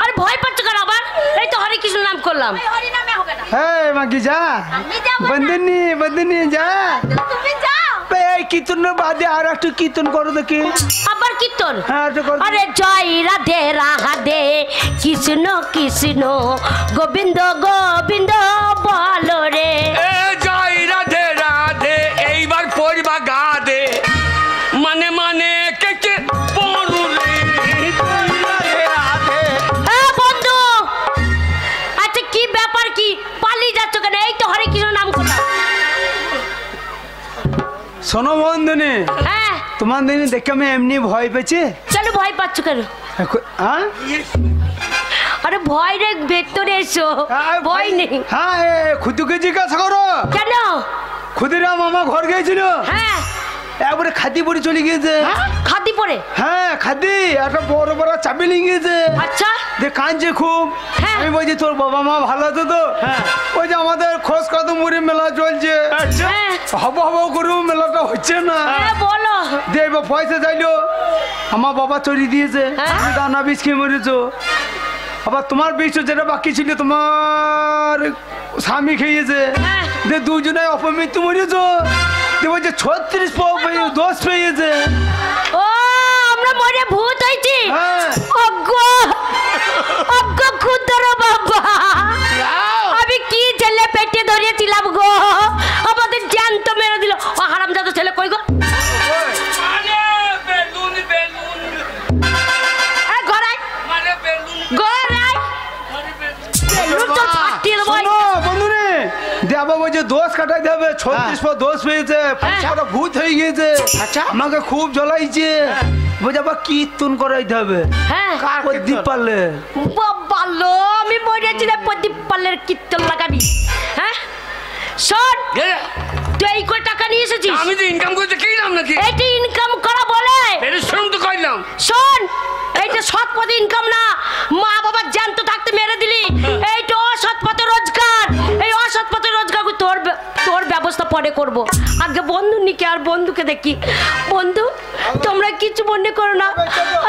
আরে ভয় পাচ্ছ কেন আবার? এই তো হরে কৃষ্ণ নাম করলাম। হ্যাঁ মা কি যা, বন্ধনী যা। এই কীর্তনের বাদে আর একটু কীর্তন করো দেখি। আবার কীর্তন? হ্যাঁ, একটু করো। আরে জয় রাধে রাধে কৃষ্ণ কৃষ্ণ গোবিন্দ গোবিন্দ বলো রে। এ জয় রাধে রাধে, এইবার পড়বা গা দে। মানে কেকে পড়ু রে। বন্ধু, আচ্ছা কি ব্যাপার? কি পালিয়ে যাচ্ছ কেন? এই তো হরে কৃষ্ণ নাম করলাম। শোনো বন্ধনী, হ্যাঁ তোমার দিনে দেখে আমি এমনি ভয় পেয়েছি। কেন ভয় পাচ্ছ কেন? হ্যাঁ আরে ভয় রে, ভেতরে এসো। ভয় নেই। হ্যাঁ, খুদুকে জিজ্ঞাসা করো। কেন? খুদিরাম আমার ঘর গিয়েছিল, হ্যাঁ একবারে খাদি পরে চলে গিয়েছে। খাদি পরে? হ্যাঁ খাদি একটা বড় বড় চাবি নিয়ে গিয়েছে। আচ্ছা দেখ কাঁদছে খুব। হ্যাঁ। আমি বলছি তোর বাবা মা ভালো আছে তো? ওই যে আমাদের খোঁজ কদমপুরি মেলা চলছে, হ্যাঁ হব করু মেলাটা হচ্ছে না। হ্যাঁ বলো। দিয়ে এবার পয়সা চাইলো, আমার বাবা চড়ি দিয়েছে। হ্যাঁ। তুমি দানা বীজ খেয়ে মরেছো। আবার তোমার বীজ যেটা বাকি ছিল তোমার স্বামী খেয়েছে। হ্যাঁ। দিয়ে দুজনে অপমৃত্যু মরেছো। দিয়ে বলছে 36 দোষ পেয়েছে। ও আমরা মরে ভূত হইছি। হ্যাঁ। অজ্ঞ ক্ষুদ্র বাবা, আমি কি ছেলে পেটে ধরিয়েছিলাম গো, আমাদের জ্যান্ত মেরে দিল। ও হারামজাদা ছেলে কই গো? মানে বেলুন এই ঘরে মানে বেলুন ঘরে বেলুন তো ফাটিয়ে দেবো। শোনো বন্ধুরে, দেবা বলছে দোষ কাটাই দেবে। 36 দোষ পেয়েছে, পয়সাটা ভূত হয়ে গিয়েছে। আচ্ছা আমাকে খুব জ্বলাইছে। বলছে আবার কীর্তন করাইতে হবে। হ্যাঁ প্রদীপ পারলে ভালো, আমি মরেছি না প্রদীপ পালের কীর্তন লাগাবি। হ্যাঁ শোন, তুই এই কয় টাকা নিয়ে এসেছিস? আমি তো ইনকাম করতে কি নাম নাকি? এইটা ইনকাম করা বলে? পরিশ্রম তো করলাম। শোন, এইটা সৎ পথে ইনকাম না, মা বাবা জ্যান্ত থাকতে মেরে দিলি। এইটা অসৎ পথে রোজগার। এই অসৎ পথে রোজগার তোর ব্যবস্থা পরে পরে করব। আগে বন্ধু নিকে আর বন্ধুকে দেখি। বন্ধু তোমরা কিছু মনে করো না।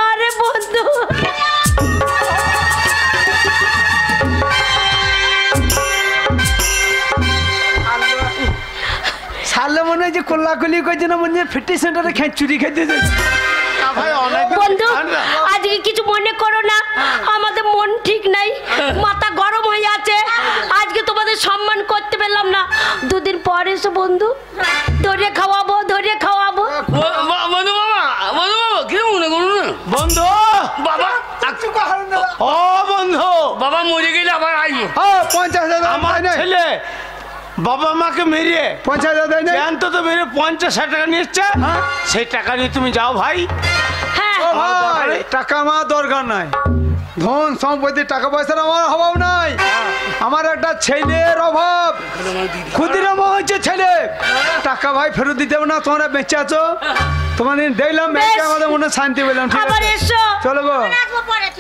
আরে বন্ধু সারলে মনে হয় যে কোল্লাকুলি করছে না, মনে হয় ফিটি সেন্টারে চুরি খেতে যাচ্ছে। বন্ধু আজকে কিছু মনে করো না, আমাদের মন ঠিক নাই, মাথা গরম হয়ে আছে। আজকে তোমাদের সম্মান করতে পারলাম না। দুদিন পর এসো বন্ধু, ধরে খাওয়াবো ধরে খাওয়াবো। বন্ধু বাবা, বন্ধু বাবা কি মনে করো না বন্ধু বাবা। ও বন্ধু, বাবা মরে গেলে আবার আইবো। 50,000 আমার ছেলে বাবা মাকে মেরিয়ে 50,000 দেয় না? জ্যান্ত তো মেরে 50,000 টাকা নিয়ে এসছে। সেই টাকা নিয়ে তুমি যাও ভাই। হ্যাঁ ও ভাই, টাকা আমার দরকার নাই, ধন সম্পত্তি টাকা পয়সার আমার অভাব নাই। আমার একটা ছেলের অভাব, ক্ষুদিরাম হচ্ছে ছেলে। টাকা ভাই ফেরত দিতে হবে না, তোমরা বেঁচে আছো, তোমাদের দেখলাম বেঁচে আমাদের মনে শান্তি পেলাম। ঠিক আবার আছে এসো। চলো গো।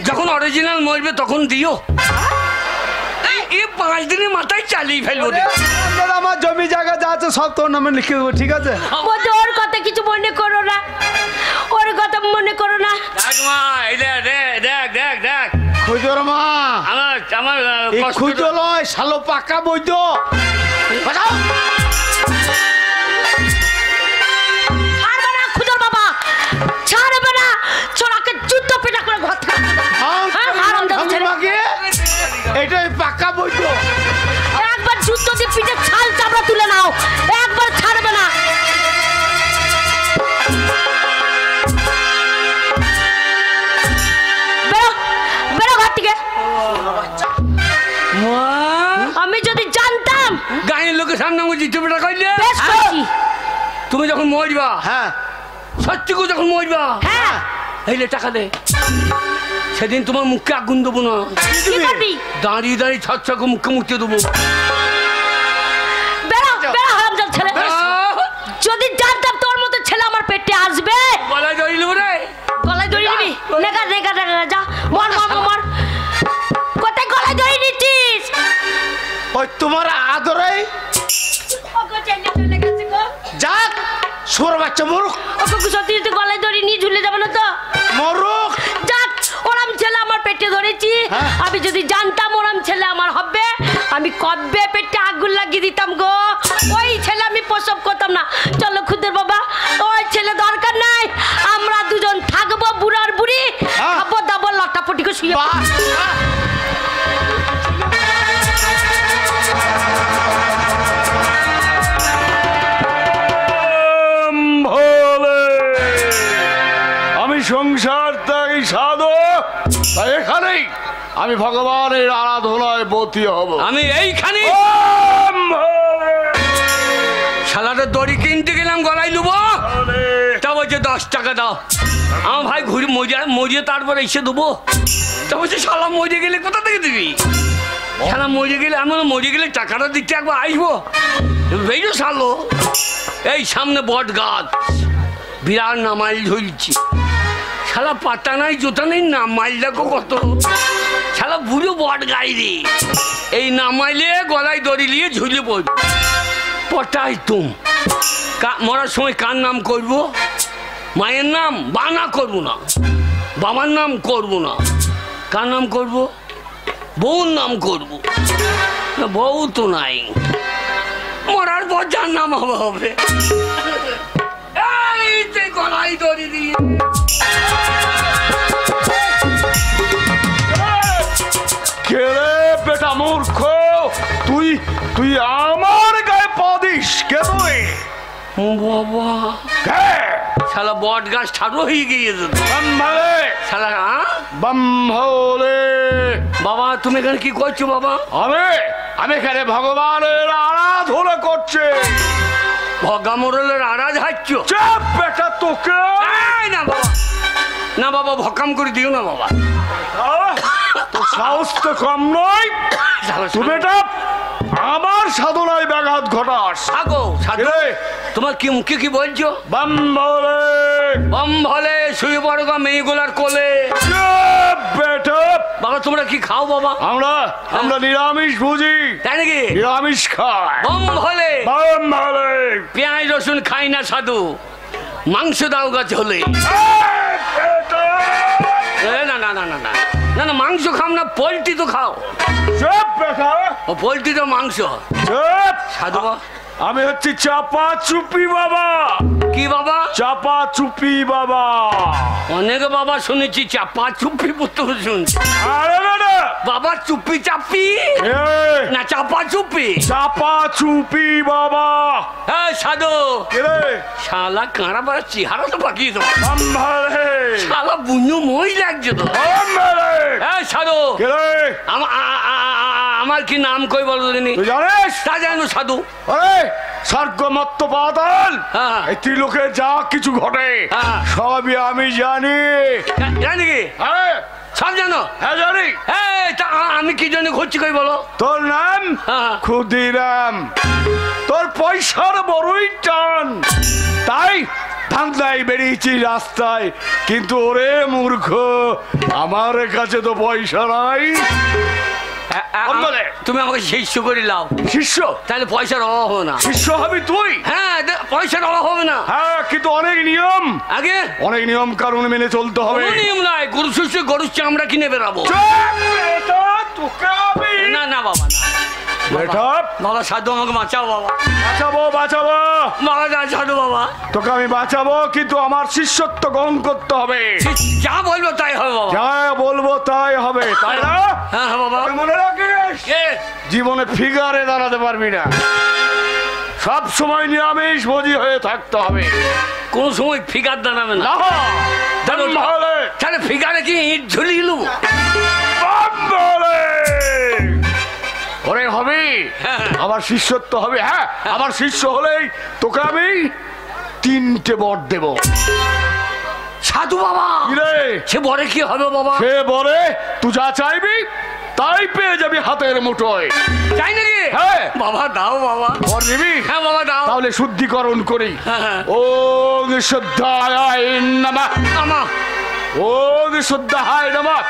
যখন অরিজিনাল মরবে তখন দিও। এই 5 দিনের মাথায় চালিয়ে ফেলবো। দাদা, আমার জমি জায়গা যা আছে সব তোর নামে লিখে দেবো, ঠিক আছে? বন্ধু ওর কথা কিছু মনে করো না, ওর কথা মনে করো না। দেখ মা, এই দেখ দেখ দেখ দেখ খুজোর মা, আমার এই খুজো লয় শালো পাকা বৈদ্য। ছাড়বে না খুদর বাবা, ছাড়বে না, ছোড়াকে জুতো পেটা করে ঘর থেকে হারামজাদা ছেলে। এটাই পাকা বৈদ্য। একবার জুতো দিয়ে পিঠে ছাল চামড়া তুলে নাও, একবার ছাড়বে না। বেরো বেরো ঘর থেকে। মা, আমি যদি জানতাম। গায়ের লোকের সামনে আমাকে জিতে বেটা কইলে বেশ করছি। তুমি যখন মরবা, হ্যাঁ সত্যি করে যখন মরবা, হ্যাঁ এইলে টাকা দে, সেদিন তোমার মুখে আগুন দেবো না, কি করবি? দাঁড়িয়ে দাঁড়িয়ে ছক মুখে মুখে দেবো। বেরো বেরো হারামজাদা ছেলে। যদি জানতাম তোর মতো ছেলে আমার পেটে আসবে। গলায় দড়ি নেবো রে। গলায় দড়ি নিবি? নেগা নেগা নেগা যা, মর মর মর। কোথায় গলায় দড়ি নিচ্ছিস? ওই তোমার আদরে ওগো চেঞ্জ চলে গেছে গো। যাক সোর বাচ্চা মরুক ওগো সত্যি সত্যি গলায় দড়ি নিয়ে ঝুলে যাবে না তো? মরুক। যাক, ওরম ছেলে আমার পেটে ধরেছি। আমি যদি জানতাম ওরম ছেলে আমার হবে, আমি কবে পেটে আগুন লাগিয়ে দিতাম গো। ওই ছেলে আমি প্রসব করতাম না। চলো খুদের বাবা, ওই ছেলে দরকার নাই, আমরা দুজন থাকবো বুড়ার বুড়ি, খাবো দাবো লটাপটি করে শুয়ে। বাহ, বাহ। আমি সংসার তাই সাধো, তাই এখানেই আমি ভগবানের আরাধনায় বতী হব। আমি এইখানে শালাটা দড়ি কিনতে গেলাম, গলায় লুবো, তা বলছে 10 টাকা দাও। আমার ভাই ঘুরে মরিয়ে তারপরে এসে দেবো। তা বলছে শালা মরে গেলে কোথা থেকে দিবি? শালা মরে গেলে, আমি মরে গেলে টাকাটা দিতে একবার আসবো। বেরো শালো, এই সামনে বট গাছ, বিরাট নামাইল ঝুলছি, শালা পাতা নাই জোতা নেই, নামাইল দেখো কত, শালা বুড়ো বট গাই রে। এই নামাইলে গলায় দড়ি নিয়ে ঝুলে পড়ব। পটাই তুম মরার সময় কার নাম করবো? মায়ের নাম বানা করবো না, বাবার নাম করবো না, কার নাম করবো? বউর নাম করবো। বউ তো নাই, মরার পর যার নাম হবে। এই যে গলায় দড়ি দিয়ে কে রে বেটা মূর্খ, তুই তুই আমার গায়ে পা দিস? কে তুই? বাবা, কে? শালা বট গাছ ঠাড়ো হয়ে গিয়েছে ব্রহ্মলে, শালা। ব্রহ্মলে। বাবা তুমি এখানে কি করছো বাবা? আমি এখানে ভগবানের আরাধনা করছি। ভগা মোড়লের আরাজ হাঁচ্ছ? চাপ বেটা তোকে। না বাবা, না বাবা, ভকাম করে দিও না বাবা। তোর সাহস তো কম নয়, তুমি এটা আমার সাধনায় ব্যাঘাত ঘটাস। থাকো সাধু, রে। তোমার কি মুখে কি বলছো? ব্রহ্মলে, বম ভলে শুয়ে পড়ো গা মেয়েগুলার কোলে। চাপ বেটা। বাবা তোমরা কি খাও বাবা? আমরা আমরা নিরামিষ ভুজি, তাই নাকি? নিরামিষ খাই। বম হলে বাম ভালে। পেঁয়াজ রসুন খাই না সাধু, মাংস দাও গাছ হলে। না না না না না না না, মাংস খাও না, পোলট্রি তো খাও। চুপ বেটা, ও পোলট্রি তো মাংস। চুপ। সাধু বাবা, আমি হচ্ছি চাপা চুপি বাবা। কি বাবা? চাপা চুপি বাবা। অনেক বাবা শুনেছি, চাপা চুপি পুত্র শুনছি। আরে বেটা, বাবা চুপি চাপি না চাপা চুপি? চাপা চুপি বাবা। হ্যাঁ সাধু, কে শালা কাঁড়া বাড়া চেহারা তো পাকিয়ে তো, বাম ভালে। শালা বুঝু মই লাগছে তো। বাম ভালে। হ্যাঁ সাধু, কে আমার কি নাম কই বলো দিনি? তুই জানিস? তা জানো সাধু। আরে স্বর্গ মত্ত পাতাল, হ্যাঁ। এই ত্রিলোকে যা কিছু ঘটে হ্যাঁ। সবই আমি জানি। জানি কি? আরে সব জানো? হ্যাঁ জানি। এই, তা আমি কি জন্য ঘুরছি কই বলো? তোর নাম হ্যাঁ। ক্ষুদিরাম। তোর পয়সার বড়ই টান, তাই ধান্দায় বেরিয়েছি রাস্তায়। কিন্তু ওরে মূর্খ, আমার কাছে তো পয়সা নাই। বলে, তুমি আমাকে শিষ্য করে লাও, শিষ্য? তাহলে পয়সার অভাব হবে না। শিষ্য হবি তুই? হ্যাঁ, পয়সার অভাব হবে না। হ্যাঁ, কিন্তু অনেক নিয়ম, আগে অনেক নিয়ম কানুন মেনে চলতে হবে। কোনো নিয়ম নাই, গরু শিষ্য গরুর চামড়া কিনে বেরাবো। চুপ বেটা, তোকে আমি না না বাবা না। বেটা বাবা সাধু আমাকে বাঁচাও বাবা, বাঁচাবো বাঁচাবো। বাবা যা সাধু বাবা, তোকে আমি বাঁচাবো, কিন্তু আমার শিষ্যত্ব গ্রহণ করতে হবে। যা বলবো তাই হবে বাবা। যা বলবো তাই হবে, তাই না? হ্যাঁ হ্যাঁ বাবা। মনে রাখিস, এ, জীবনে ফিগারে দাঁড়াতে পারবি না, সব সময় নিরামিষ ভোজি হয়ে থাকতে হবে। কোন সময় ফিগার দাঁড়াবে না। তাহলে ফিগারে কি ইট ঝুলিয়ে নেবো? ওরে হবে, আমার শিষ্যত্ব হবে। হ্যাঁ, আমার শিষ্য হলেই তোকে আমি 3টে বর দেব। সাধু বাবা, রে সে বরে কি হবে বাবা? সে বলে তুই যা চাইবি তাই পেয়ে যাবি হাতের মুঠোয়। চাই নাকি? হ্যাঁ বাবা দাও বাবা। বর নিবি? হ্যাঁ বাবা দাও। তাহলে শুদ্ধিকরণ করি। ওম শুদ্ধায় নমঃ। আমা ওম শুদ্ধায় নমঃ।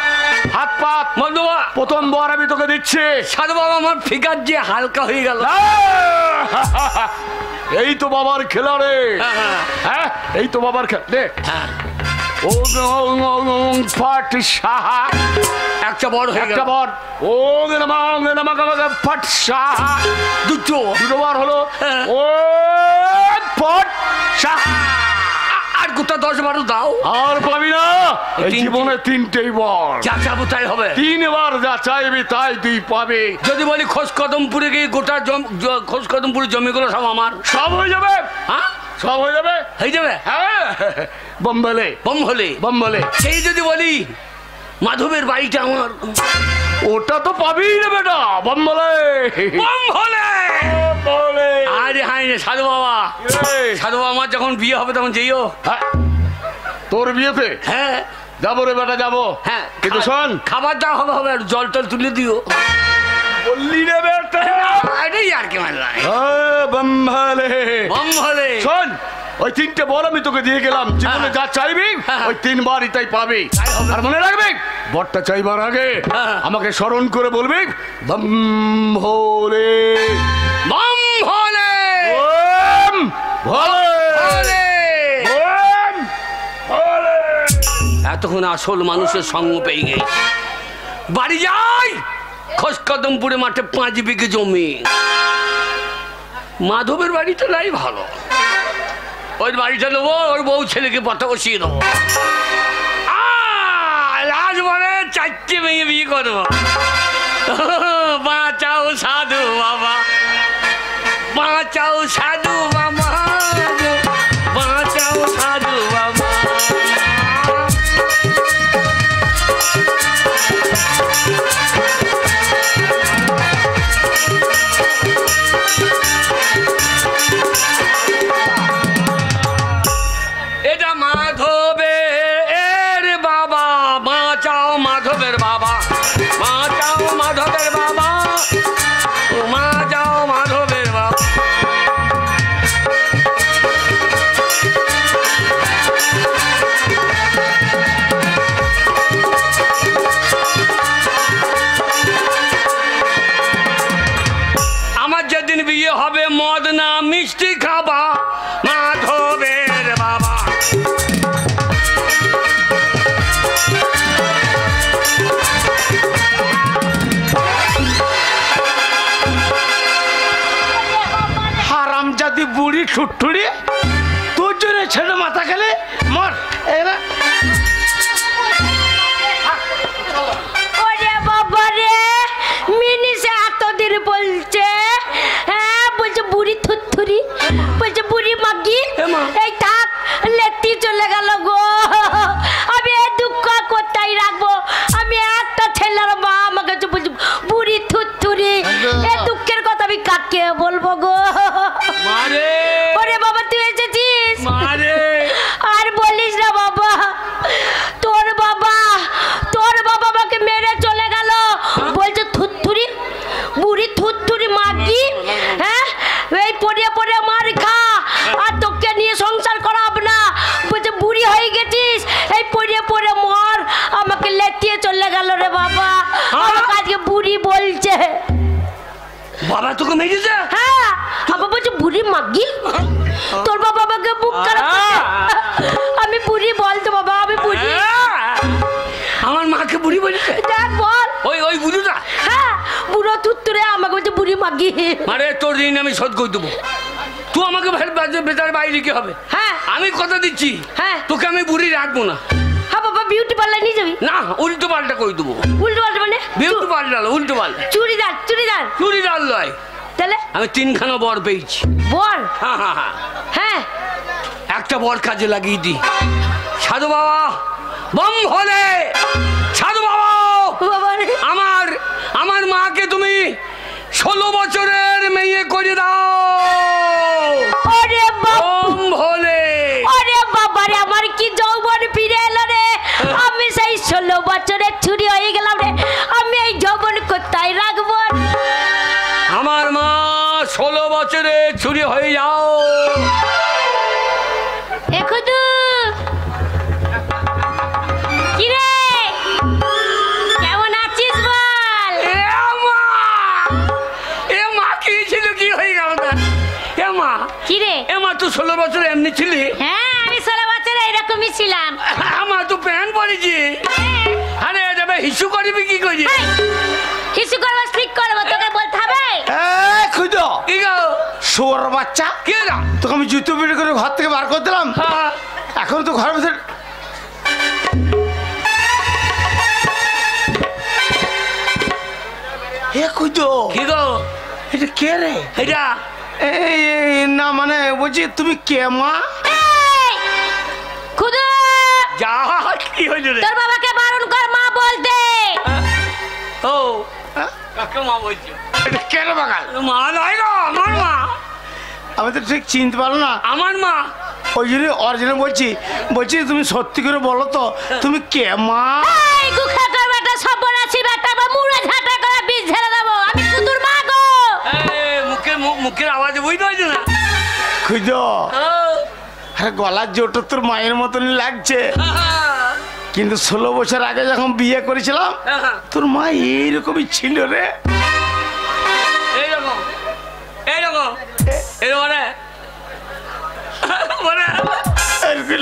হাত পাত। বন্ধুবা, প্রথম বর আমি তোকে দিচ্ছি। সাধু বাবা, আমার ফিগার যে হালকা হয়ে গেল। এই তো বাবার খেলা রে। হ্যাঁ, এই তো বাবার খেলা রে। একটা বড় হয়ে গেল। একটা বর। ও ফট সাহা। দুটো বার হলো। ও ফট সাহা। আর গোটা 10-12 দাও। আর পাবি না, এই তিনটে। জীবনে 3টেই বর। যা চাবো তাই হবে। 3বার যা চাইবি তাই তুই পাবি। যদি বলি খোঁজকদমপুরে গিয়ে গোটা খোঁজকদমপুরের জমিগুলো সব আমার, সব হয়ে যাবে। হ্যাঁ সব হয়ে যাবে। হয়ে যাবে। হ্যাঁ, বম্বলে বম হলে বম্বলে। সেই যদি বলি মাধবের বাড়িটা আমার, ওটা তো পাবি না বেটা, বম্বলে। বম হলে। বলে আরে হাই রে সাধু বাবা, সাধু বাবা, আমার যখন বিয়ে হবে তখন যেইও। তোর বিয়েতে? হ্যাঁ যাবো রে বেটা, যাবো। হ্যাঁ, কিন্তু শোন, খাবার দাওয়া হবে হবে, আর জল টল তুলে দিও। বললি রে বেটা। আরে আর কি মানলাই বম্বলে। বম হলে। শোন, ওই 3টে বল আমি তোকে দিয়ে গেলাম। জীবনে যা চাইবি ওই 3বারই তাই পাবি। আর মনে রাখবি, বরটা চাইবার আগে আমাকে স্মরণ করে বলবি বম ভোলে। বম হলে। ওম ভোলে। হলে। ওম ভোলে। এতক্ষণ আসল মানুষের সঙ্গ পেয়ে গেছি। বাড়ি যাই, খোঁজকদমপুরে মাঠে 5 বিঘে জমি। মাধবের বাড়িটা নাই ভালো, ওই বাড়িটা নেবো, ওর বউ ছেলেকে পথে বসিয়ে দেবো। লাজ বলে 4টে মেয়ে বিয়ে করবো। বাঁচাও সাধু বাবা, বাঁচাও সাধু বাবা, বাঁচাও সাধু বাবা। এটা মাধবের বাবা, বাঁচাও মাধবের বাবা, বাঁচাও মাধবের বাবা, বাঁচাও মাধবের বাবা। বুড়ি ঠুটঠুড়ি, তোর জন্য ছেলে মাথা খেলে মর। এরা ওরে বাবা রে, মিনিসে এতদিন বলছে, হ্যাঁ বলছে বুড়ি থুরথুরি, বলছে বুড়ি মাগি, এই থাক লেতি চলে গেল গো। আমি এই দুঃখ কোথায় রাখবো? আমি একটা ছেলের মা, আমাকে বলছে বুড়ি থুরথুরি, এই দুঃখের কথা আমি কাকে বলবো গো? মারে ওরে বাবা তুই এসেছিস? মারে আর বলিস না বাবা, তোর বাবা আমাকে মেরে চলে গেল। বলছে থুরথুরি, বুড়ি থুরথুরি মাগি, হ্যাঁ এই পড়ে পড়ে মার খা, আর তোকে নিয়ে সংসার করাব না। বলছে বুড়ি হয়ে গেছিস, এই পড়ে পড়ে মর। আমাকে লেটিয়ে চলে গেল রে বাবা, আমাকে আজকে বুড়ি বলছে। বাবা তোকে মেরেছে? হ্যাঁ, বাবা বলছে বুড়ি মাগি, তোর বাবা আমাকে বুক খারাপ করছে। আমি বুড়ি বলতো বাবা, আমি বুড়ি। আমার মাকে বুড়ি বলেছে? দেখ বল। ওই বুড়িটা? হ্যাঁ, বুড়ো তুত্তুরে আমাকে বলছে বুড়ি মাগি। আরে তোর ঋণ আমি শোধ করে দেবো। তুই আমাকে বেতার বাইরে কি হবে? হ্যাঁ আমি কথা দিচ্ছি, হ্যাঁ তোকে আমি বুড়ি রাখবো না। হ্যাঁ বাবা, বিউটি পার্লার নিয়ে যাবি? না, উল্টো পাল্টা করে দেবো। উল্টো পাল্টা মানে? বিউটি পাল্টালো, উল্টো পাল্টা। চুড়িদার চুড়িদার চুড়িদার লয়, তাহলে আমি 3খানা বর পেয়েছি। বল। হ্যাঁ হ্যাঁ হ্যাঁ, হ্যাঁ একটা বর কাজে লাগিয়ে দি। সাধু বাবা বম হলে, সাধু বাবা বাবা রে, আমার মাকে তুমি 16 বছরের মেয়ে করে দাও। ওরে বাবা, বম হলে। ওরে বাবা রে, আমার কি যৌবন ফিরে এলো রে। আমি সেই 16 বছরের ছুরি হয়ে গেলাম রে। আমি এই যৌবন কোথায় রাখবো? আমার মা 16 বছরে ছুরি হয়ে যাও। এখুদু কি রে, কেমন আছিস বল? এ মা কি ছিল, কি হয়ে গেল না? কি রে? এ মা তুই 16 বছরে এমনি ছিলি? হ্যাঁ, আমি 16 বছরে এরকমই ছিলাম। আমার তো প্যান্ট পরেছি। আরে যাবে হিসু করবি কি করি? কিছু করবো, ঠিক করবো, তোকে বলতে হবে? খুঁজো কি গো? সোর বাচ্চা, কে না? তোকে আমি জুতো পিটি করে ঘর থেকে বার করে দিলাম, হ্যাঁ, এখন তো ঘরের ভিতরে খুঁজো। কি গো? এটা কে রে? এটা এই না মানে বলছি তুমি কে মা? এই, খুদু, যা কি হইল রে? তোর বাবাকে বারণ কর মা বলতে। ও হ্যাঁ? কাকে মা বলছো? এটা কে রে বাগাল? মা নয় গো, আমার মা। আমি তো ঠিক চিনতে পারলো না, আমার মা। ওই জন্য অরিজিনাল বলছি তুমি সত্যি করে বলো তো তুমি কে মা? এই গুখা কর বেটা, সর্বনাশী বেটা, বা মুড়ে ঝাঁটা করে বীজ ঝেড়ে দেবো। আমি কুতুর মা গো। মুখের আওয়াজে বুঝতে পারছো না? খুঁজো, আরে গলার জোরটা তোর মায়ের মতনই লাগছে, কিন্তু 16 বছর আগে যখন বিয়ে করেছিলাম তোর মা এইরকমই ছিল রে। এইরকম এইরকম এরকম এরকম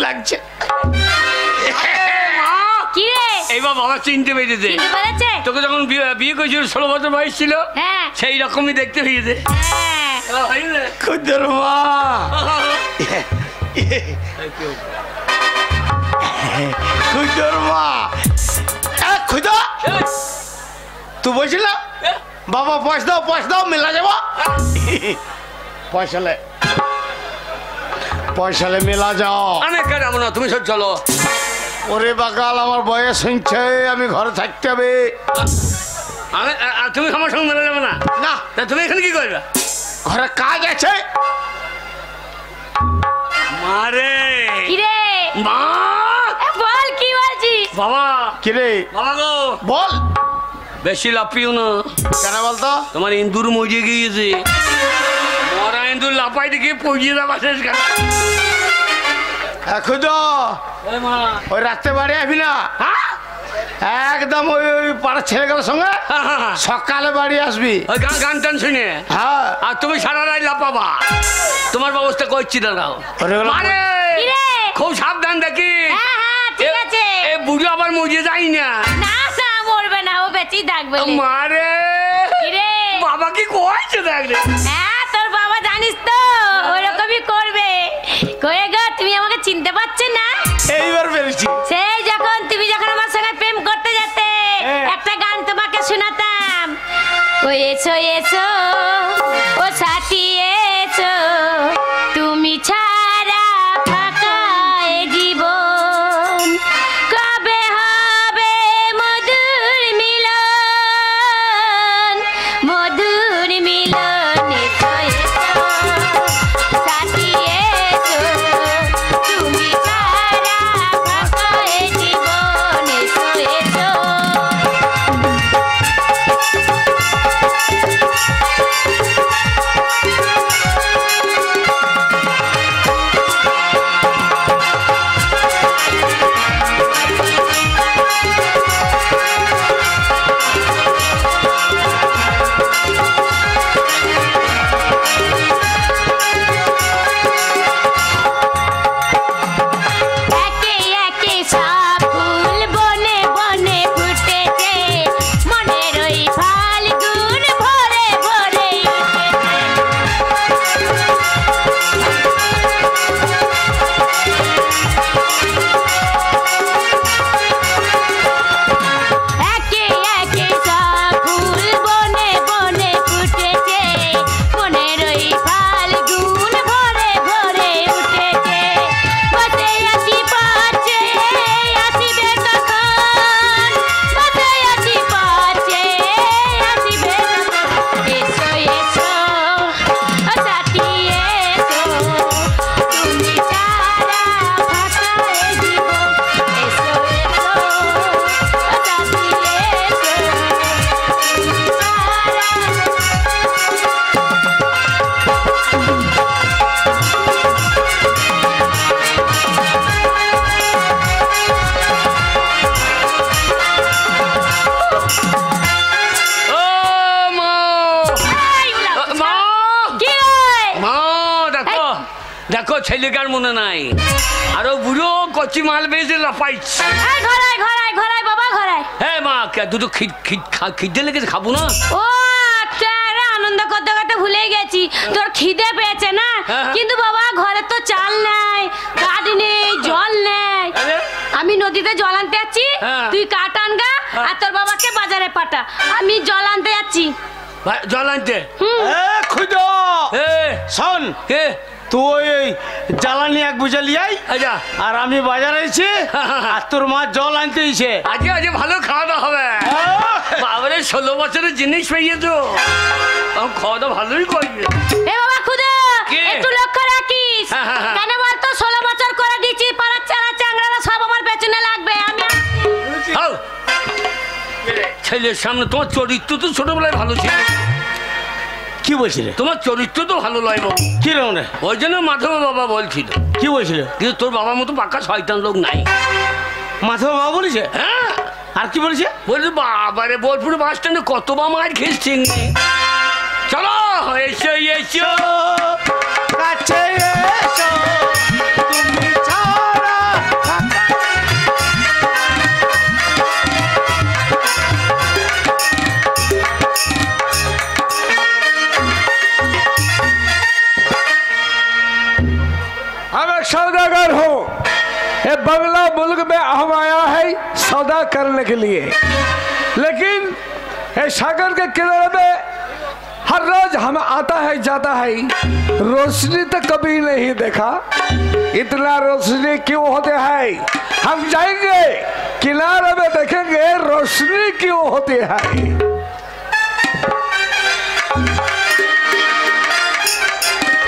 লাগছে। কি রে? এইবার বাবা চিনতে পেরেছে। চিনতে পেরেছে? তোকে যখন বিয়ে করেছিল 16 বছর বয়স ছিল, হ্যাঁ সেই রকমই দেখতে পেয়েছে। হ্যাঁ। খুঁজোর মা, খুঁজোর মা, খুঁজো তুই বলছিল বাবা পয়সা দাও মেলা যাবো, পয়সালে মেলা যাও। আমি কেন যাবো না, তুমি সব চলো। ওরে বাকাল, আমার বয়স হচ্ছে, আমি ঘরে থাকতে হবে। তুমি আমার সঙ্গে মেলা যাবে না? না, তা তুমি এখানে কি করবে? ঘরে কাজ আছে। মারে কি রে? মা, বল কি বলছিস? বাবা কিরে বাবা গো, বল, বেশি লাফিও না। কেন বলতো? তোমার ইন্দুর মরিয়ে গিয়েছে। মরা ইন্দুর লাফাই দেখে পড়িয়ে দেওয়া শেষ কেন? খুঁজো ওই রাত্রে বাড়ি আসবি না, একদম ওই পাড়ার ছেলেগুলোর সঙ্গে সকালে বাড়ি আসবি। ওই গান টান শুনে, হ্যাঁ, আর তুমি সারা রাত লাফাবা। তোমার ব্যবস্থা করছি দাঁড়াও। আরে কি রে? খুব সাবধান দেখি। হ্যাঁ হ্যাঁ ঠিক আছে। এ বুড়ো আবার মরিয়ে যাই না। না না, মরবে না, ও বেঁচেই থাকবে। মারে কি রে? বাবা কি কইছে দেখ রে। হ্যাঁ, তোর বাবা জানিস তো ওইরকম আমি করবে। কয়ে গো তুমি আমাকে চিনতে পারছো না? এইবার পেরেছি। সেই তুমি যখন আমার সঙ্গে প্রেম করতে যেতে একটা গান তোমাকে শোনাতাম। ও এসো এসো ও সাথী এসো, তুমি ছাড়া ফাঁকা এ জীবন, কবে হবে মধুর মিলন, মধুর মিলন। এসো এসো সাথী এসো, তুমি ছাড়া ফাঁকা এ জীবন, এসো এসো। একে একে সব ফুল বনে বনে ফুটেছে, মনের ওই ফাল্গুন ভরে ভরে উঠেছে। একে একে সব ফুল বনে বনে ফুটেছে, মনের ওই ফাল্গুন ভরে ভরে উঠেছে। বসে আছি পাশে আসিবে কখন, বসে আছি পাশে আসিবে কখন। এসো এসো ও সাথী এসো, তুমি ছাড়া ফাঁকা এ জীবন, এসো এসো ও সাথী এসো, তুমি ছাড়া। ও মা, এই উলাও, মা, কি রে? মা, দেখো দেখো ছেলেকার মনে নাই, আরো বুড়ো কচি মাল বেজে লাপাইছে। এই ঘরাই ঘরাই ঘরাই বাবা ঘরাই। হ্যাঁ মা, দুটো খিদে লেগেছে, খাবো না? ও আচ্ছা, আরে আনন্দ করতে করতে ভুলে গেছি, তোর খিদে পেয়েছে না? হ্যাঁ। কিন্তু বাবা ঘরে তো চাল নাই, কাঠ নেই, জল নেই। আরে? আমি নদীতে জল আনতে যাচ্ছি, হ্যাঁ। তুই কাঠ আনগা আর তোর বাবাকে বাজারে পাঠা, আমি জল আনতে যাচ্ছি। জল আনতে? এ খুদো এ শোন, কে? তুই এই জ্বালানি এক বুঝে লিয়াই, আচ্ছা, আর আমি বাজারে আইছি, আর তোর মা জল আনতে ইছে। আজকে আজকে ভালো খাওয়া দাওয়া হবে। বাবারে 16 বছরের জিনিস পেয়ে তো খাওয়া দাওয়া ভালোই করবে। এ বাবা খুদে কে? একটু লক্ষ্য রাখিস, হ্যাঁ, হ্যাঁ, হ্যাঁ। কেন বলতো 16 বছর করে দিচ্ছি, পাড়ার চারা চাংড়ারা সব আমার পেছনে লাগবে। আমি হাও, ছেলের সামনে তোমার চরিত্র তো ছোটবেলায় ভালো ছিল, কি বলছিল? তোমার চরিত্র তো ভালো লয় বাবু, কি রকম রে? ওই জন্য মাধব বাবা বলছিল। কি বলছিল? কিন্তু তোর বাবার মতো পাক্কা শয়তান লোক নাই। মাথা বাবা বলেছে? হ্যাঁ, আর কি বলেছে? বলছে বাবারে বোলপুর বাস স্ট্যান্ডে কতবার মার খেয়েছি। চলো এসো এসো কাছে এসো, তুমি ছাড়া ফাঁকা। हम एक सौदागर हूँ, ये बंगला मुल्क में हम आया है सौदा करने के लिए, लेकिन ये सागर के किनारे में हर रोज हम आता है जाता है, रोशनी तो कभी नहीं देखा। इतना रोशनी क्यों होते है? हम जाएंगे किनारे में देखेंगे रोशनी क्यों होती है।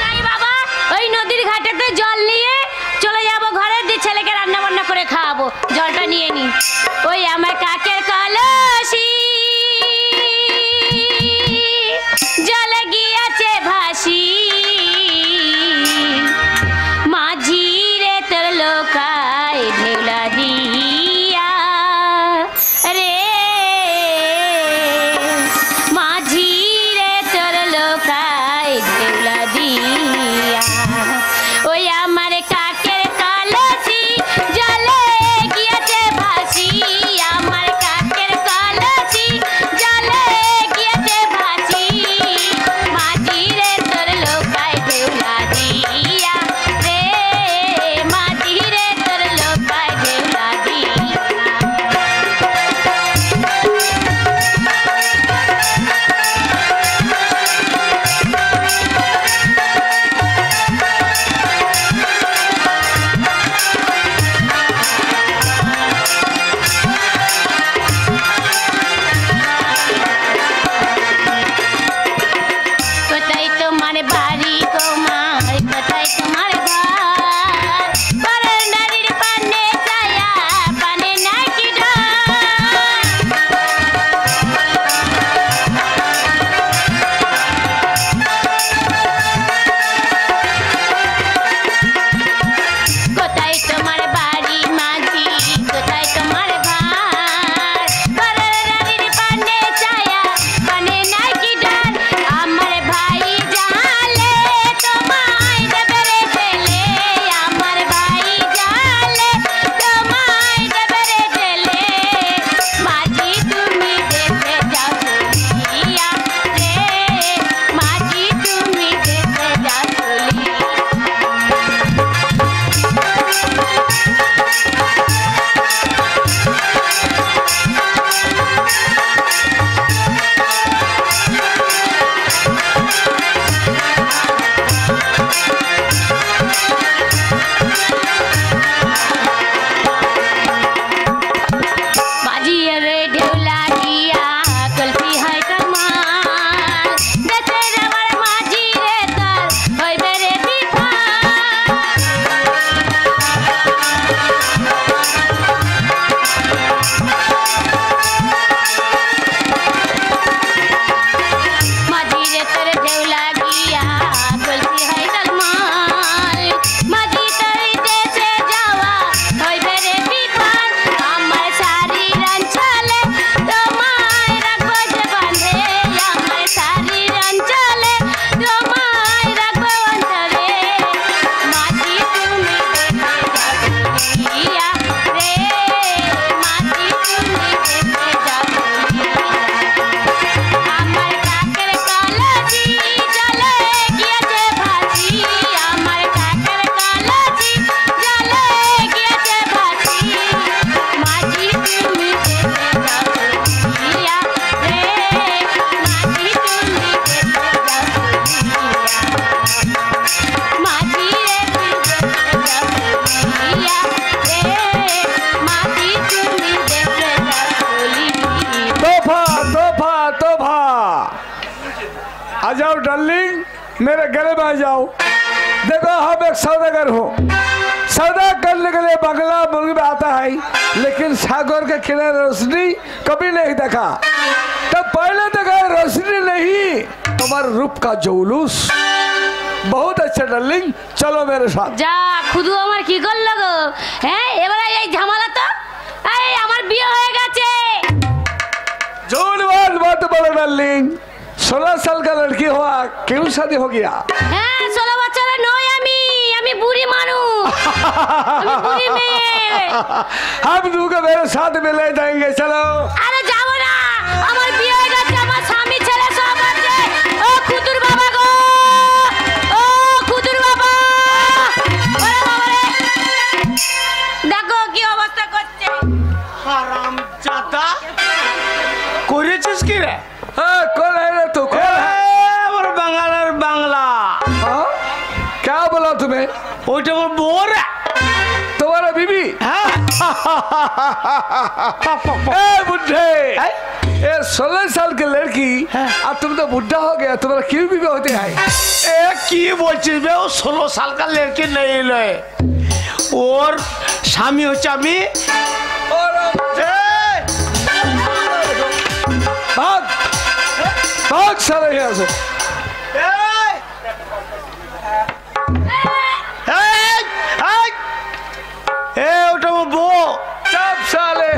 যাই বাবা, ওই নদীর ঘাটেতে জল নিয়ে চলে যাবো ঘরে, দিয়ে ছেলেকে রান্না বান্না করে খাওয়াবো। জলটা নিয়ে নি, ওই আমার কাকের কলসি জলে গিয়েছে ভাসি, মাঝি রে তোর লোকায় ঢেউলা দিয়া রে, মাঝি রে তোর লোকায় ঢেউলা দিয়া। ওই আমার কাকের কলসি জলে গিয়েছে ভাসি, आ जाओ डार्लिंग, मेरे गले में आ जाओ। देखो हम एक सौदागर हो, सौदा करने के लिए बंगला मुर्गी में आता है, लेकिन सागर के किनारे रोशनी कभी नहीं देखा। तब पहले देखा रोशनी नहीं, तुम्हारे रूप का जुलूस। बहुत अच्छा डार्लिंग, चलो मेरे साथ। যা খুদু আমার কি করলো গো? হ্যাঁ এবারে এই ঝামেলা তো এই আমার বিয়ে হয়ে গেছে। झूठ बात मत बोलो डार्लिंग, 16 साल का लड़की हुआ, क्यों शादी हो गया? হ্যাঁ 16 বছরের নই আমি বুড়ি মানুষ। আমি বুড়ি মেয়ে। हम दूंगा मेरे साथ में ले जाएंगे, चलो। আরে যাবো না, আমার বিয়ে হয়ে গেছে, আমার স্বামী ছেলে সব আছে। ও খুদুর বাবা গো, ও খুদুর বাবা, ওরে বাবা রে, দেখো কি অবস্থা করছে। হারামজাদা করেছিস কি রে? कौन है रे तू? कौन है? আমার বাংলার বাংলা। हाँ? क्या बोला तुम्हें? ওইটা আমার বউ রে। तुम्हारा बीबी? হ্যাঁ ए बुढ़े, ये 16 साल की लड़की, अब तुम तो बुढ़ा हो गया, तुम्हारा क्यों बीबी होते हैं? এ কি বলছিস বে? ও 16 साल का लड़की नहीं लय, ওর স্বামী হচ্ছে আমি। भाग भाग सारे यहाँ से। ওটা আমার বউ। चुप साले,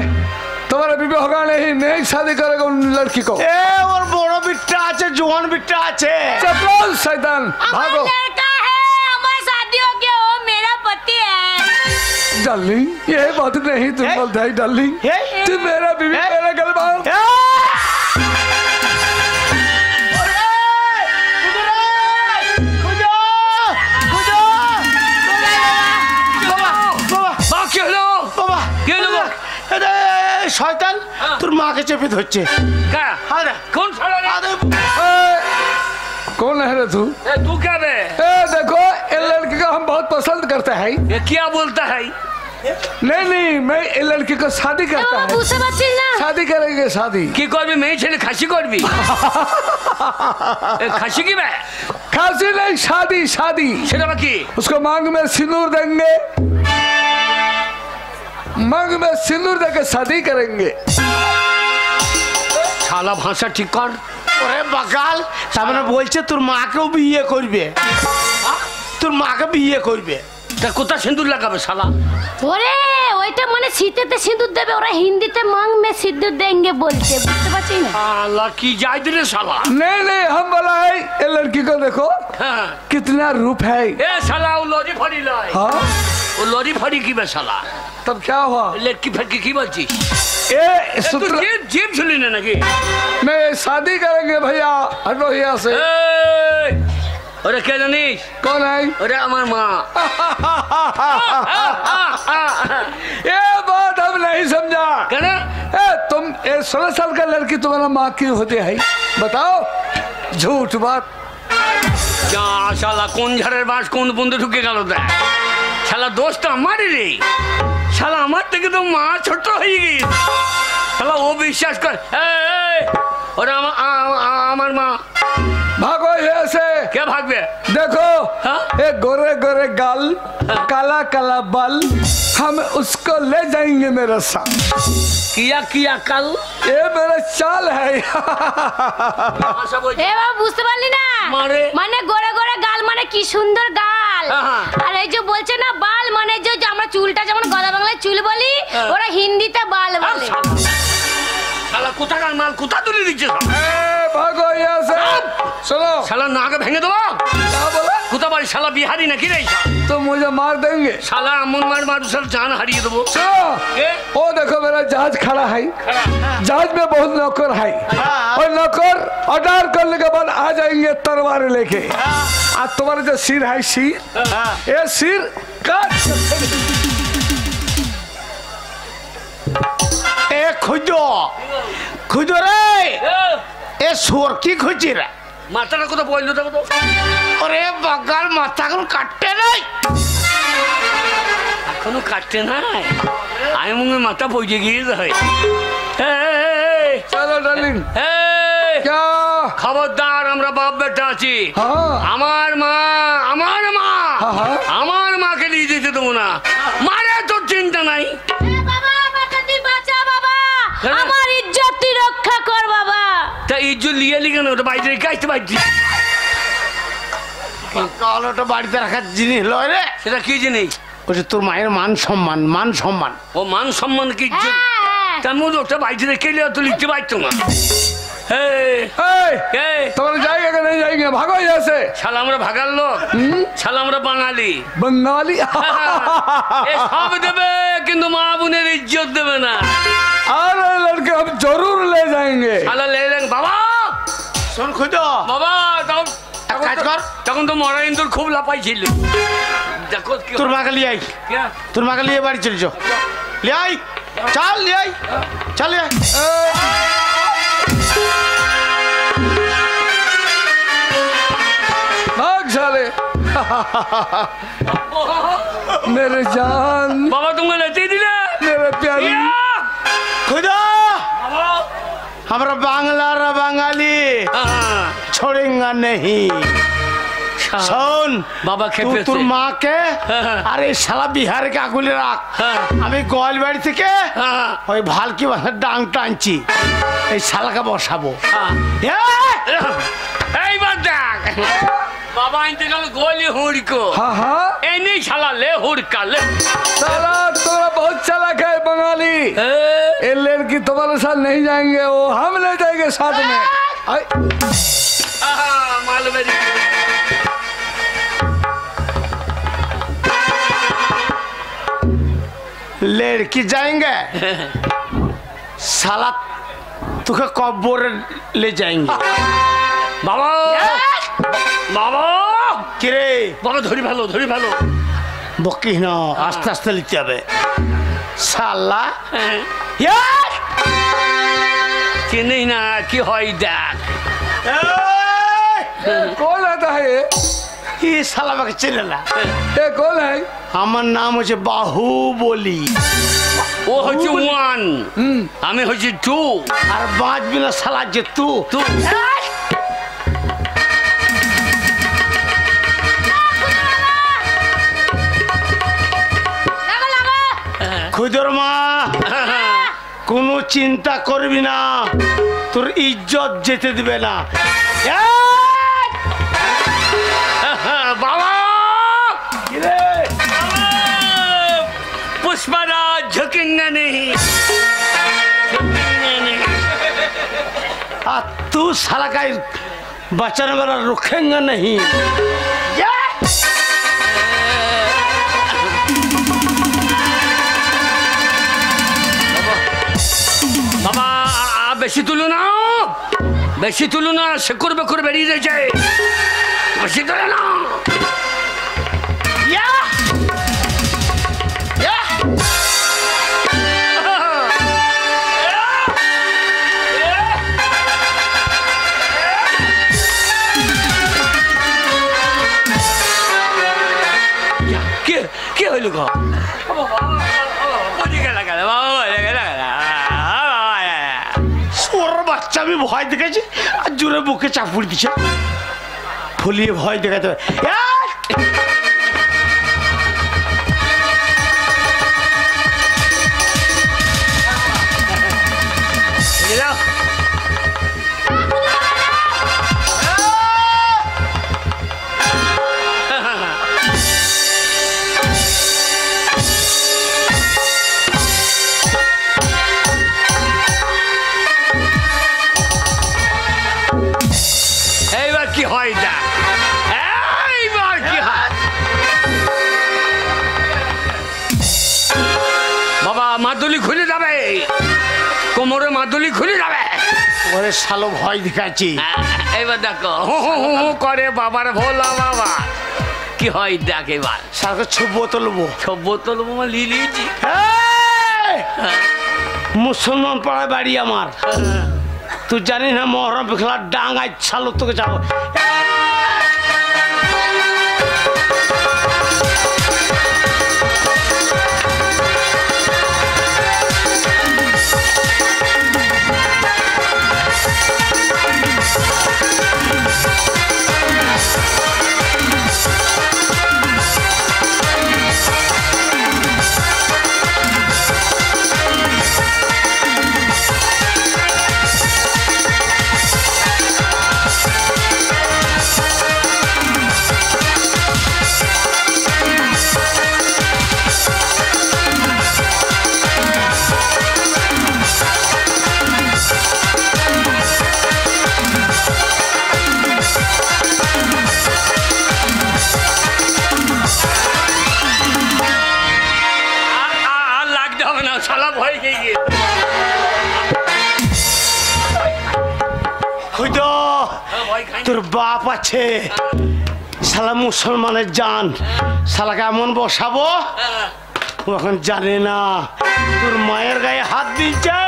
तुम्हारा बीबी होगा नहीं शादी करेगा उन लड़की को। এ ওর বড় বিট্টা আছে, জোয়ান বিট্টা আছে। चपलाओ शैतान, আমার भागो। लड़का है, আমার शादी हो गया, वो मेरा पति है। डार्लिंग, ये बात नहीं तुम ए? बोलते है डार्लिंग। ए? तू मेरा बीबी ए? मेरा गल मार। কি হলো? কি হলো গো? শয়তান তোর মাকে চেপে ধরছে। কা? আরে কোন শালা রে? कौन है रे तू? ए, तू क्या रे? ए देखो, ये लड़की को हम बहुत पसंद करते हैं। ये क्या बोलता है? नहीं नहीं, मैं ये लड़की को शादी करता বাবা है। বুঝতে পারছিস না? शादी करेंगे शादी। কি করবি? মেয়ে ছেলে খাসি করবি? এ, খাসি কি বে? खासी नहीं, शादी शादी। সেটা বা কি? उसको मांग में सिंदूर देंगे, मांग में सिंदूर देके शादी करेंगे। শালা ভাষা ঠিক কর। ওরে বাকাল, তার মানে বলছে তোর মাকেও বিয়ে করবে, তোর মাকে বিয়ে করবে। তা কোথা সিঁদুর লাগাবে শালা? ওরে ওইটা মানে শীতেতে সিঁদুর দেবে, ওরা হিন্দিতে মাং মে সিঁদুর দেंगे বলছে, বুঝতে পারছিস না? শালা কি যাই দিলে শালা। नहीं नहीं, हम बोला है ये लड़की को देखो হ্যাঁ। कितना रूप है। এ শালা ও লরি ফড়ি লয়। हाँ, ও লরি ফড়ি কি বে শালা? तब क्या हुआ? লেটকি ফেটকি কি বলছিস? ये এ, তুই सूत्र জিপ ছিলি না নাকি? नहीं, शादी करेंगे भैया, हटो यहाँ से। এই, ওরে কে জানিস? कौन है? ওরে আমার মা। ये बात हम नहीं समझा। কেন? ए, तुम ये 16 साल का लड़की तुम्हारा माँ क्यों होती है? बताओ, झूठ बात। যা শালা কোন ঝাড়ের বাঁশ কোন বন্ধু ঢুকে গেল দেখ। শালা দোষটা আমারই রে। শালা আমার থেকে তো মা ছোট হয়ে গেছে। শালা ও বিশ্বাস কর। এই, ওরে আমার মা। भागो यहाँ से। কে ভাগবে? देखो, हाँ? ये गोरे गोरे गाल, काला काला बाल, हम उसको ले जाएंगे मेरे साथ। কিয়া কিয়া কাল। ये मेरा चाल है। ভাষা বলছি। এ বাবা বুঝতে পারলি না? মারে। মানে গোরে গোরে গাল মানে কি সুন্দর গাল। হ্যাঁ। আর এই যে বলছে না বাল মানে যে আমরা চুলটা যেমন গদা বাংলায় চুল বলি, ওরা হিন্দিতে বাল বলে। শালা কোথাকার মাল কোথা তুলে দিচ্ছে? ए, भागो यहाँ से। सुनो, শালা নাকে ভেঙে দেবো। क्या बोला? কোথা বাড়ি শালা বিহারি নাকি রে? तो मुझे मार देंगे। শালা এমন মার মারু শালা জান হারিয়ে দেবো। सुनो, এ, वो देखो मेरा जहाज खड़ा है, जहाज में बहुत नौकर है, और नौकर ऑर्डर करने के बाद आ जाएंगे तलवार लेके। आज तुम्हारा जो सिर है, सिर, ये सिर काट। এ খুঁজো খুঁজো রে, এ, এ সোর কি খুঁজি রে? মাথাটা কোথা বললো দেখো তো। ওরে বাগাল মাথা এখন কাটতে নাই। এখনো কাটতে নাই? আমি মনে মাথা পড়ে গিয়েছে হয়। चलो डार्लिंग। क्या? খবরদার, আমরা বাপ বেটা আছি হ্যাঁ। আমার মা হ্যাঁ। আমার মাকে নিয়ে যেতে দেবো না। মারে তোর চিন্তা নাই। বাবা আমাকে তুই বাঁচা বাবা, কেন? আমার ইজ্জত তুই রক্ষা কর বাবা। তা ইজ্জত লিয়ে লিখে ওটা বাইরে রেখে আসতে পারছি। ওটা বাড়িতে রাখার জিনিস লয় রে। সেটা কি জিনিস? ওটা তোর মায়ের মান সম্মান। ও মান সম্মান কি ইজ্জত? হ্যাঁ। তার মধ্যে ওটা বাইরে রেখে এলে তো লিখতে পারতো না। তোমার জায়গা কে নেই যাইগে, ভাগো यहाँ से। শালা আমরা ভাগার লোক, শালা আমরা বাঙালি। बंगाली এ সব দেবে কিন্তু মা বোনের ইজ্জত দেবে না। अरे लड़के हम जरूर ले जाएंगे। শালা লেলেন বাবা। শোন খুঁজো বাবা তখন এক কাজ কর। তখন তো মরা ইন্দুর খুব লাপাইছিল। দেখো কি- তোর মাকে লিয়ে আই, কে? তোর মাকে লিয়ে বাড়ি চলে যাও। লিয়ে আই, চল লিয়ে আই, চল লিয়ে আই। भाग साले मेरे जान, বাবা তোমাকে লেতে দিলে। मेरे प्यारी। খুঁজো আমরা বাংলার বাঙালি छोड़ेंगे नहीं। শোন বাবা তুই খেপেছে। তোর মাকে হ্যাঁ। আর এই শালা বিহারকে আগুলে রাখ। হ্যাঁ। আমি গোয়াল বাড়ি থেকে হ্যাঁ। ওই ভালকি বাসার ডাং টানছি, এই শালাকে বসাবো। এইবার দেখ বাবা আনতে গেল গোলি হুড়কো। हाँ हाँ এই নেই শালা লে হুড়কা লে। साला तोरा बहुत चालाक है बंगाली। ये लड़की तुम्हारे साथ नहीं जाएंगे, वो हम ले जाएंगे साथ में। आई, মালবেরি लड़की जाएंगे साला तुखे कब्र ले जाएंगे। বাবা বাবা কিরে বাবা ধরি ভালো ধরি ভালো। বকিস না, আস্তে আস্তে লিখতে হবে। শালা চিনি না কি হয় দেখ। कौन आता है ये? এই শালা আমাকে চেনে না। ये कौन है? আমার নাম হচ্ছে বাহুবলী। ও হচ্ছে ওয়ান, আমি হচ্ছে টু। আর বাঁচবি না শালা যে তুই। তু খুদর মা কোনো চিন্তা করবি না, তোর ইজ্জত যেতে দিবে না। বাবা কিরে पुष्पराज झुकेंगे नहीं, झुकेंगे नहीं। আর তুই শালা का बचने वाला रुकेंगे नहीं। বাবা বেশি তুলো না, বেশি তুলো না, শেকুর বেকুর বেরিয়ে যাচ্ছে। বেশি তুলে না। কি হইল গো? ওর বাচ্চা আমি ভয় দেখেছি আর জোরে বুকে চাপুড় দিছে, ফুলিয়ে ভয় দেখাতে হবে। এইবার কি হয় দেখ, এইবার কি হয়। বাবা মাদুলি খুলে যাবে, কোমরে মাদুলি খুলে যাবে। ওরে শালো ভয় দেখাচ্ছি। এইবার দেখো হু হু হু হু করে বাবার ভোলা বাবা কি হয় দেখ। এবার সারকে ছবো তুলবো, সব বোতল বোমা লিলিয়েছি। মুসলমান পাড়ায় বাড়ি আমার, তুই জানিস না মহরম খেলার ডাঙ্গায় শালো তোকে যাবো। তোর বাপ আছে শালা মুসলমানের জান, শালাকে এমন বসাবো ও এখন জানে না তোর মায়ের গায়ে হাত দিচ্ছে।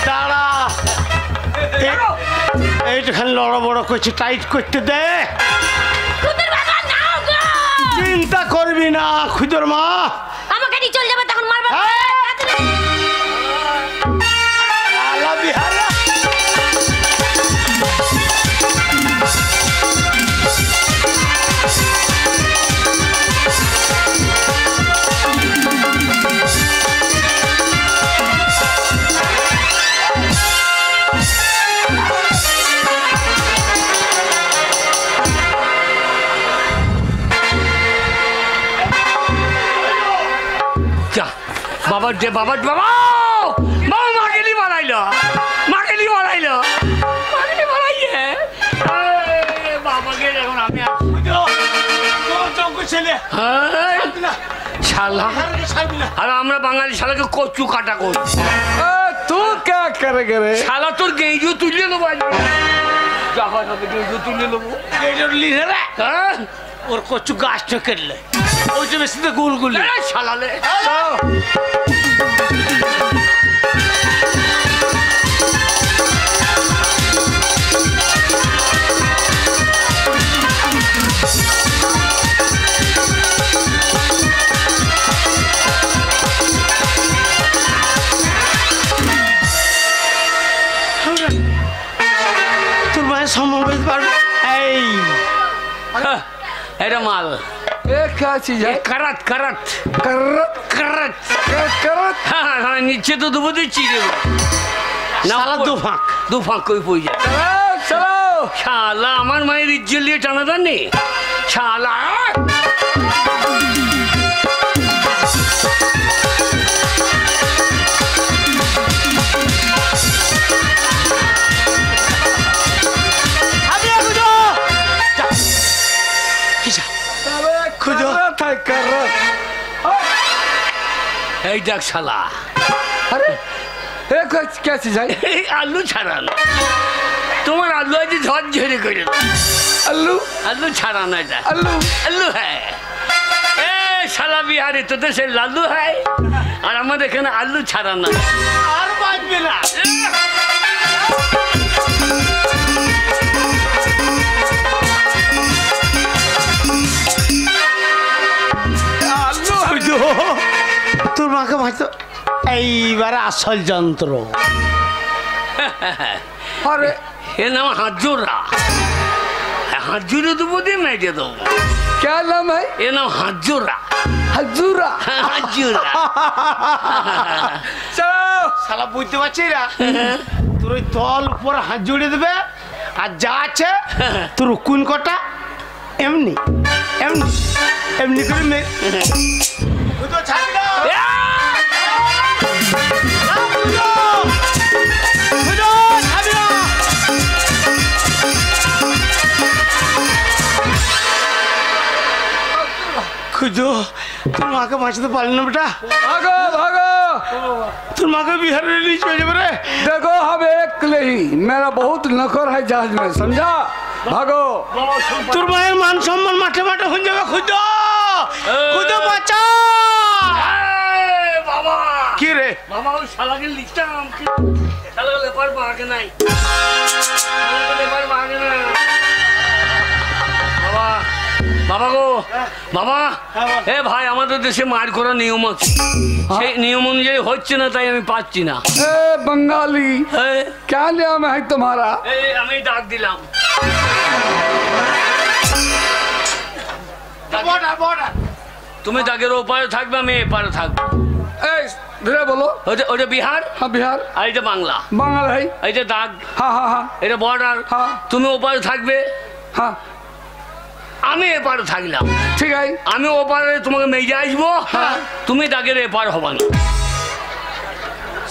দাঁড়া, এইখানে লড়া বড় করছে, টাইট করতে দে। খুদের বাবা নাও গো, চিন্তা করবি না খুদর মা, আমাকে নিয়ে চলে যাবে তখন মারবা। আলা বিহারা বাবা যে বাবা বাবা বাবা মাকেলি মারাইলো, মাকেলি মারাইলো, মাকেলি মারাইয়ে বাবাকে এখন আমি শালা, আর আমরা বাঙালি শালাকে কচু কাটা করি। तू क्या करेगा रे? শালা তোর গেঁজু তুলে নেবো, যখন হবে গেঁজু তুলে নেবো। হ্যাঁ ওর কচু গাছটা কেটলে ওই যে বেশি গুলগুলি শালালে তোর মায়ের সম্মান বলতে পারবে। এই এটা মাল ये क्या चीज है? কারাত কারাত करत কারাত। क्या करत? হ্যাঁ হ্যাঁ নিচে তো দেবো দিচ্ছি শালা দু ফাঁক। দু ফাঁক কই পড়ে যায়। चलो चलो শালা আমার মায়ের ইজ্জত নিয়ে টানাটান নেই শালা। करत है करत। এই দেখ শালা अरे ये क्या चीज है? এই আলু ছাড়ানো, তোমার আলু আছে ঝড় ঝরে করে দাও। अल्लू আলু ছাড়ানো এটা अल्लू আলু হ্যাঁ। এ শালা বিহারে তোদের সে লালু হয় আর আমাদের এখানে আলু ছাড়ানো। আর বাঁচবে না। তোর মাকে হয়তো এইবারে আসল যন্ত্র। अरे এ নাম হাজুরা, হাজুরে দেবো দিয়ে মেজে দেবো। क्या नाम है? এ নাম হাজুরা, हजूरा। হাজুরা। चलो শালা বুঝতে পারছিস না তোর ওই তল উপর হাত জুড়ে দেবে আর যা আছে তোর কোন কটা এমনি এমনি এমনি করে মে বুঝো ছাড় দাও। বুঝো বুঝো ছাড় দাও। খুঁজো তোর মাকে বাঁচাতে পারলি না বেটা, भागो भागो। তোর মাকে বিহারে নিয়ে চলে যাবে রে। देखो हम एक नहीं, मेरा बहुत नखर है जहाज में, समझा? भागो। তোর মায়ের মান সম্মান মাঠে মাঠে হয়ে যাবে। খুঁজো খুঁজো বাঁচা। বাবা কি রে বাবা ওই শালাকে লিখতাম, শালাকে লেপার বাগে নাই, শালাকে লেপার বাগে না। বাবা বাবা গো বাবা, এ ভাই আমাদের দেশে মার করার নিয়ম আছে, সেই নিয়ম অনুযায়ী হচ্ছে না, তাই আমি পাচ্ছি না। ए बंगाली, এ, क्या नाम है तुम्हारा? এই আমি ডাক দিলাম। তুমি দাগের ওপারে থাকবে, আমি এপারে থাকবো। ए धीरे बोलो। ওটা বিহার हाँ बिहार আর এটা বাংলা, बंगाल है। এইটা দাগ, हाँ हाँ हाँ এটা বর্ডার। হ্যাঁ। তুমি ওপারে থাকবে, हाँ আমি এপারে থাকলাম। ठीक है। আমি ওপারে তোমাকে মেজে আসবো, তুমি দাগের এপার হবা না।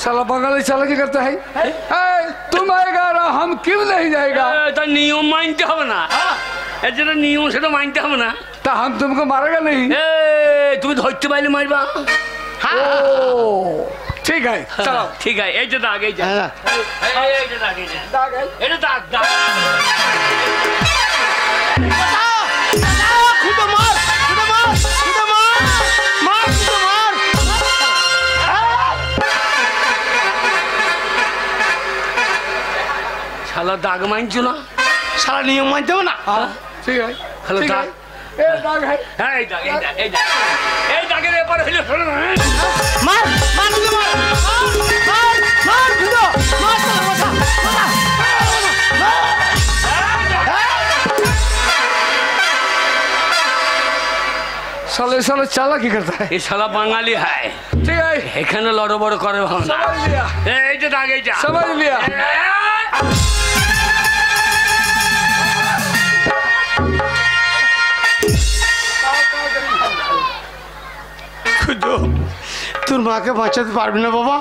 साला बंगाली साला क्या करता है? ए तुम आएगा ना, हम क्यों नहीं जाएगा? তার নিয়ম মানতে হবে না, এর জন্য নিয়ম সেটা মানতে হবে না। तो हम तुमको मारेगा नहीं। এ তুমি ধরতে পারলে মারবা। ओ ठीक है चलो। ঠিক আছে, এই যে দাগ, এই যে হ্যাঁ এই যে দাগ, এই যে এটা দাগ, দাগ। খুদে মার, খুদে মার, খুদে মার, মার, খুদে মার। শালা দাগ মানছো না? শালা নিয়ম মানতে হবে না। ঠিক আছে হ্যালো ঠিক দাগ। আছে। এ দাগ ভাই হ্যাঁ এই দাগ, এই দাগ, এই দাগ। এই দাগের ব্যাপারে হইলো শোনো না। মার, মার, খুদে মার, মার, মার, খুদে, মার, শালা, বাঁচা, বাঁচা। साले साले चाला की करता है ये শালা বাঙালি হয়। ठीक है এখানে লড় বড় করে ভাবনা। समझ लिया এই যে দাগ, এইটা समझ लिया খুদে, তোর মাকে বাঁচাতে পারবি না বাবা।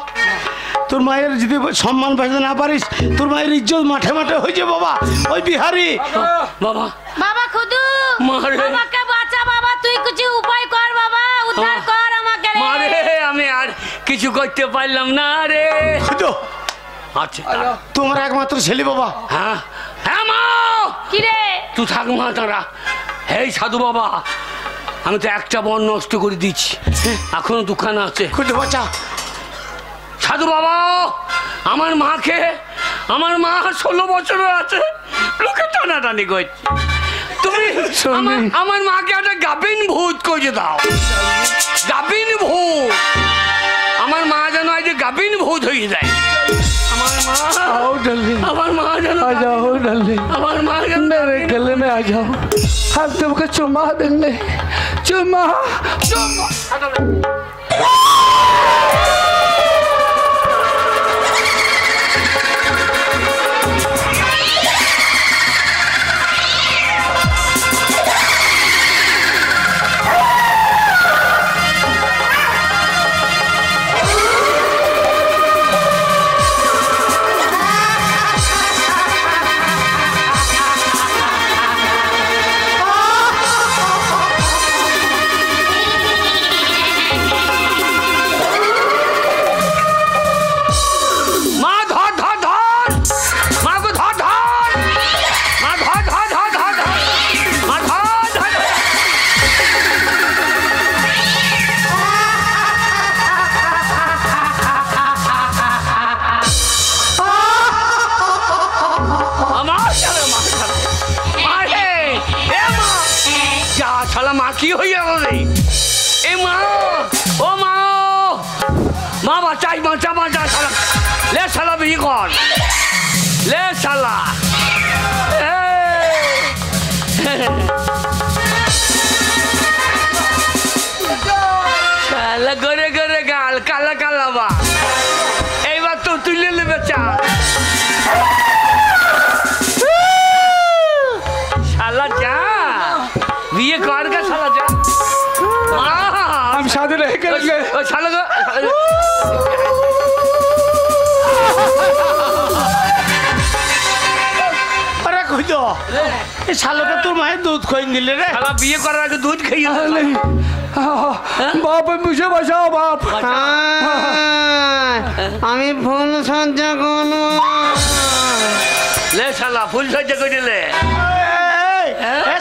তোর মায়ের যদি সম্মান বাঁচাতে না পারিস, তোর মায়ের ইজ্জত মাঠে মাঠে হয়ে যাবে বাবা। ওই বিহারি বাবা বাবা খুদু মারে। আমাকে বাঁচা বাবা, তুই কিছু উপায় কর বাবা, উদ্ধার কর আমাকে রে। মারে, আমি আর কিছু করতে পারলাম না রে। খুদে, আচ্ছা তোমার একমাত্র ছেলে বাবা। হ্যাঁ হ্যাঁ মা, কি রে? তুই থাক মা তারা। এই সাধু বাবা, আমি তো একটা বন নষ্ট করে দিচ্ছি, এখনো দোকান আছে। খুদে বাঁচা। সাধু বাবা, আমার মাকে, আমার মা 16 বছরের আছে, লোকে টানাটানি করছে। তুমি আমার মাকে একটা গাবিন ভূত করে দাও, গাবিন ভূত। আমার মা যেন আজ গাবিন ভূত হয়ে যায়। আমার মা, आओ जल्दी আমার মা যেন, आ जाओ जल्दी আমার মা যেন मेरे गले में आ जाओ हम तुमको चुमा देंगे चुमा মা ধর ধর ধর, মা গো ধর ধর, মা ধর ধর ধর ধর ধর, মা ধর ধর ধর। আমার শালা মা, শালা মা রে, এ মা, যা শালা মা কি হইয়া গেল রে? এ মা, ও মা, মা বাঁচাই, বাঁচা বাঁচা শালা। লে শালা বিয়ে কর, লে শালা। শালা গরে গরে গাল, কালা কালা বা। এইবার তো তুলে নেবে চা। শালা যা, বিয়ে কর গে শালা যা। हम शादी नहीं करेंगे ও শালা গো, আরে খুদে, এই শালোকে তোর মায়ের দুধ খাইয়ে দিলে রে। শালা বিয়ে করার আগে দুধ খাইয়ে দে। नहीं बाप मुझे बचाओ बाप আমি ফুল সজ্জা করবো। লে শালা ফুল সজ্জা করে দিলে।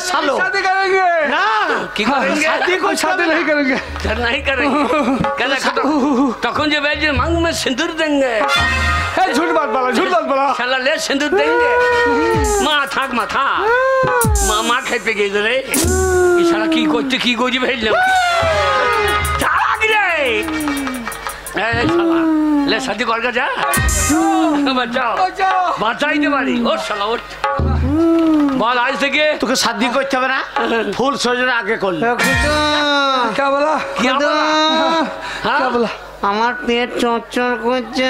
শালো शादी करेंगे না, কি করেंगे? শাদি कोई शादी नहीं करेंगे नहीं करेंगे। कहना तखन जे बेजे मांग में सिंदूर देंगे। ए, झूठ बात बोला झूठ बात बोला শালা লে সিন্দুর দেंगे। মা থাক মাথা, মা মা খেপে গেছে রে। এই শালা কি করতে কি গজি ফেললাম। থাক রে, এই শালা লে শাদি কর যা। বাঁচাও, বাঁচাইতে পারি। ও শালা ওঠ, বল আজ থেকে তোকে শাদি করতে হবে না, ফুল সজ্জার আগে করলে। क्या बोला কি আমরা? হ্যাঁ? क्या बोला আমার পেট চচ্চর করছে।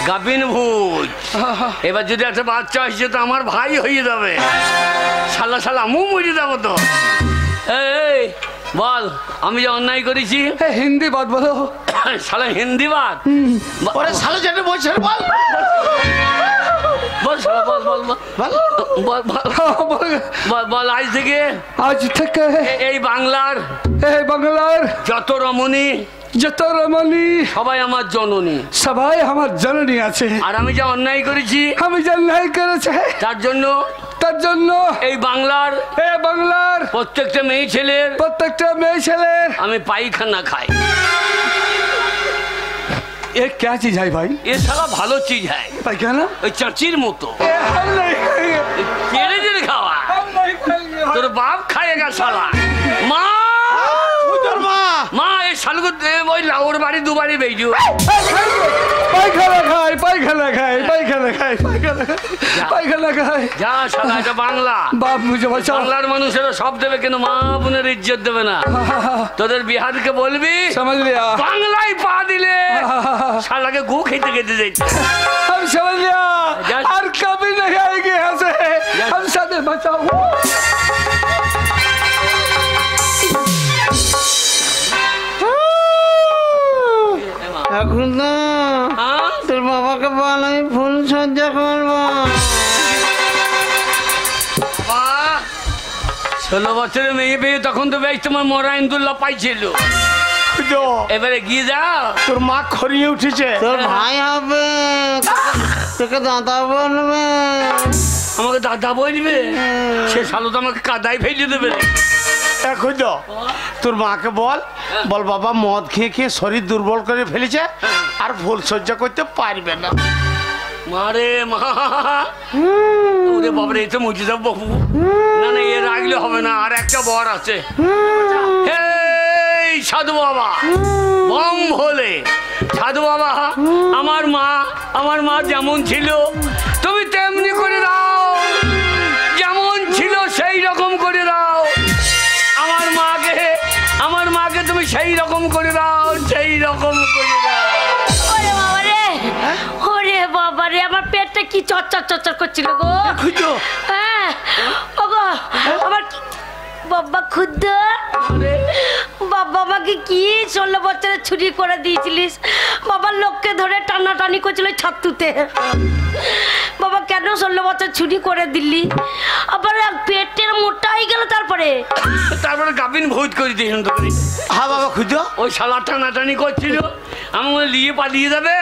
গাবিন ভূত। এবার যদি একটা বাচ্চা আসছে তো আমার ভাই হয়ে যাবে। শালা শালা মু মরে যাবো তো। এই বল, আমি যে অন্যায় করেছি। ए, हिंदी बात बोलो শালা হিন্দি বাদ। ওরে শালো যেটা বলছে বল বল শালা, বল বল বল বল বল हाँ, बोल। বল বল আজ থেকে आज तक এই বাংলার ए बांग्लार যত রমণী যত রমণী সবাই আমার জননী। সবাই আমার জননী আছে আর আমি যা অন্যায় করেছি আমি যা নাই করেছে তার জন্য রক্ষার জন্য এই বাংলার প্রত্যেকটা মেয়ে ছেলের আমি পায়খানা খাই। ये क्या चीज है भाई? ये साला ভালো চিজ है। পায়খানা ওই চাচির মতো हम नहीं खाएंगे, কেড়ে কেড়ে খাওয়া। हम नहीं खाएंगे। তোর বাপ খাएगा साला। মা তোর মা মা এই শালগু ওই লাউর বাড়ি দুবারই বেজু। পায়খানা খায়, পায়খানা খায়, পায়খানা খায়, পায়খানা খায়, পায়খানা খায়। যা শালা, এটা বাংলা। বাপ মুঝে বাঁচাও। বাংলার মানুষেরা সব দেবে, কিন্তু মা বোনের ইজ্জত দেবে না। তোদের বিহারকে বলবি समझ लिया, বাংলায় পা দিলে শালাকে গু খেতে খেতে যাচ্ছে। हम समझ लिया। और कभी नहीं आएंगे यहाँ से, हम साथ बचाओ। এখন না হ্যাঁ? তোর বাবাকে বল আমি ফুল সজ্জা করবো। 16 বছরের মেয়ে পেয়ে তখন তো বেশ তোমার মরা ইন্দুল্লাহ পাইছিল। এবারে গিয়ে যাও, তোর মা খড়িয়ে উঠেছে। তোর ভাই হবে, তোকে দাদা বলবে। আমাকে দাদা বলবে? সে শালো তো আমাকে কাদায় ফেলে দেবে। এখন তোর মাকে বল, বল বাবা মদ খেয়ে খেয়ে শরীর দুর্বল করে ফেলেছে, আর ফুল সজ্জা করতে পারবে না। মারে মা, ওরে বাবারে, এই তো মুজিদাব বাবু। না না, এ রাখলে হবে না, আর একটা বর আছে। এই সাধু বাবা, বম ভোলে সাধু বাবা, আমার মা যেমন ছিল তুমি তেমনি করে দাও, যেমন ছিল সেই রকম করে দাও। আমার মাকে তুমি সেই রকম করে দাও, সেই রকম করে দাও। ওরে বাবা রে, ওরে বাবা রে, আমার পেটটা কি চচ্চর করছিল গো। হ্যাঁ ওগো, আমার বাবা খুদ্দ, বাবা আমাকে কি 16 বছরের ছুটি করে দিয়েছিলিস। বাবার লোককে ধরে টানাটানি করছিল ছাতুতে। বাবা কেন 16 বছর ছুটি করে দিলি? আবার পেটের মোটা হয়ে গেল। তারপরে গাবিন ভূত করে দিয়েছেন তো। হ্যাঁ বাবা খুঁজো, ওই শালা টানাটানি করছিল, আমি মনে নিয়ে পালিয়ে যাবে,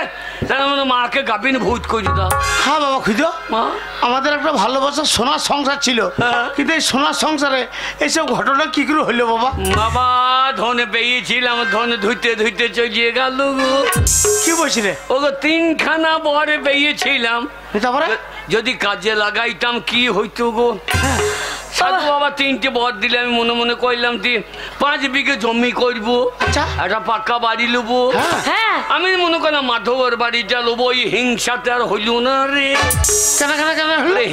তার মানে মাকে গাবিন ভূত করে দাও। হ্যাঁ বাবা খুঁজো, মা আমাদের একটা ভালোবাসার সোনার সংসার ছিল, কিন্তু এই সোনার সংসারে এইসব ঘটনা কি করে হইলো বাবা? বাবা ধনে পেয়েছিলাম, ধনে ধুইতে ধুইতে চলিয়ে গেল গো। কি বলছিলে? ও গো 3খানা বরে পেয়েছিলাম, তারপরে যদি কাজে লাগাইতাম কি হইতো গো। সাধু বাবা 3টে বর দিলে, আমি মনে মনে কইলাম 5 বিঘে জমি করবো, একটা পাক্কা বাড়ি লুবো। হ্যাঁ আমি মনে করলাম মাধবের বাড়িটা লোবো। ওই হিংসাতে আর হইল না রে।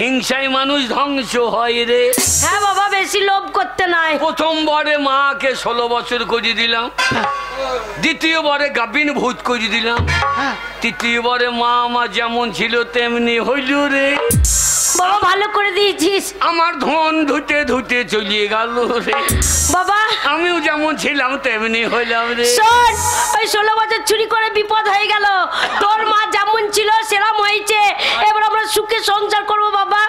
হিংসায় মানুষ ধ্বংস হয় রে। হ্যাঁ বাবা, বেশি লোভ করতে নাই। প্রথম বরে মাকে 16 বছর করে দিলাম, দ্বিতীয় বরে গাবিন ভূত করে দিলাম, তৃতীয় বরে মা যেমন ছিল তেমনি হইল রে। বাবা ভালো করে দিয়েছিস। আমার ধন ধুতে ধুতে চলিয়ে গেল রে বাবা। আমিও যেমন ছিলাম তেমনি হইলাম রে। শোন, ওই 16 বছর চুরি করে বিপদ হয়ে গেল। তোর মা যেমন ছিল সেরাম হয়েছে। এবার আমরা সুখে সংসার করবো বাবা।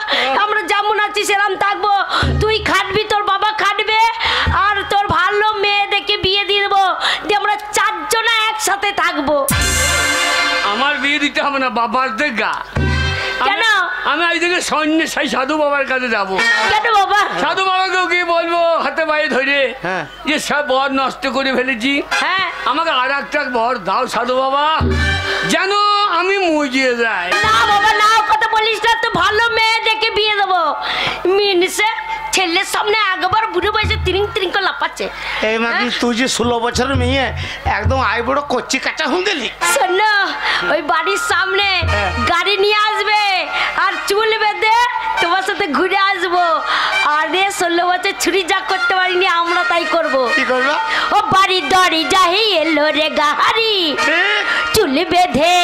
আমরা যেমন আছি সেরাম থাকবো। তুই খাটবি, তোর বাবা খাটবে, আর তোর ভালো মেয়ে দেখে বিয়ে দিয়ে দেবো, দিয়ে আমরা 4 জনা একসাথে থাকবো। আমার বিয়ে দিতে হবে না, বাবার দেখা। কেন? আমি আজকে সন্ন্যাসী সাধু বাবার কাছে যাবো। কেন বাবা? সাধু বাবাকেও কি বলবো হাতে পায়ে ধরে যে সব বর নষ্ট করে ফেলেছি, হ্যাঁ আমাকে আর একটা বর দাও সাধু বাবা, যেন আমি মুজিয়ে যাই। না বাবা না, কথা বলিস না। তো ভালো মেয়ে দেখে বিয়ে দেবো। মিনসে ছেলের সামনে একবার বুড়ো বয়সে তিরিং তিরিং করে লাপাচ্ছে। এই মাগি, তুই যে 16 বছরের মেয়ে, একদম আইবড় কচ্ছি কাঁচা হুন দিলি। শোনো, ওই বাড়ির সামনে গাড়ি নিয়ে আসবে আর চুল বেঁধে তোমার সাথে ঘুরে আসবো। আরে 16 বছর ছুরি যা করতে পারিনি, আমরা তাই করবো। কি করবো? ও বাড়ির দড়ি যাহি এলো রে গাহারি, চুল বেঁধে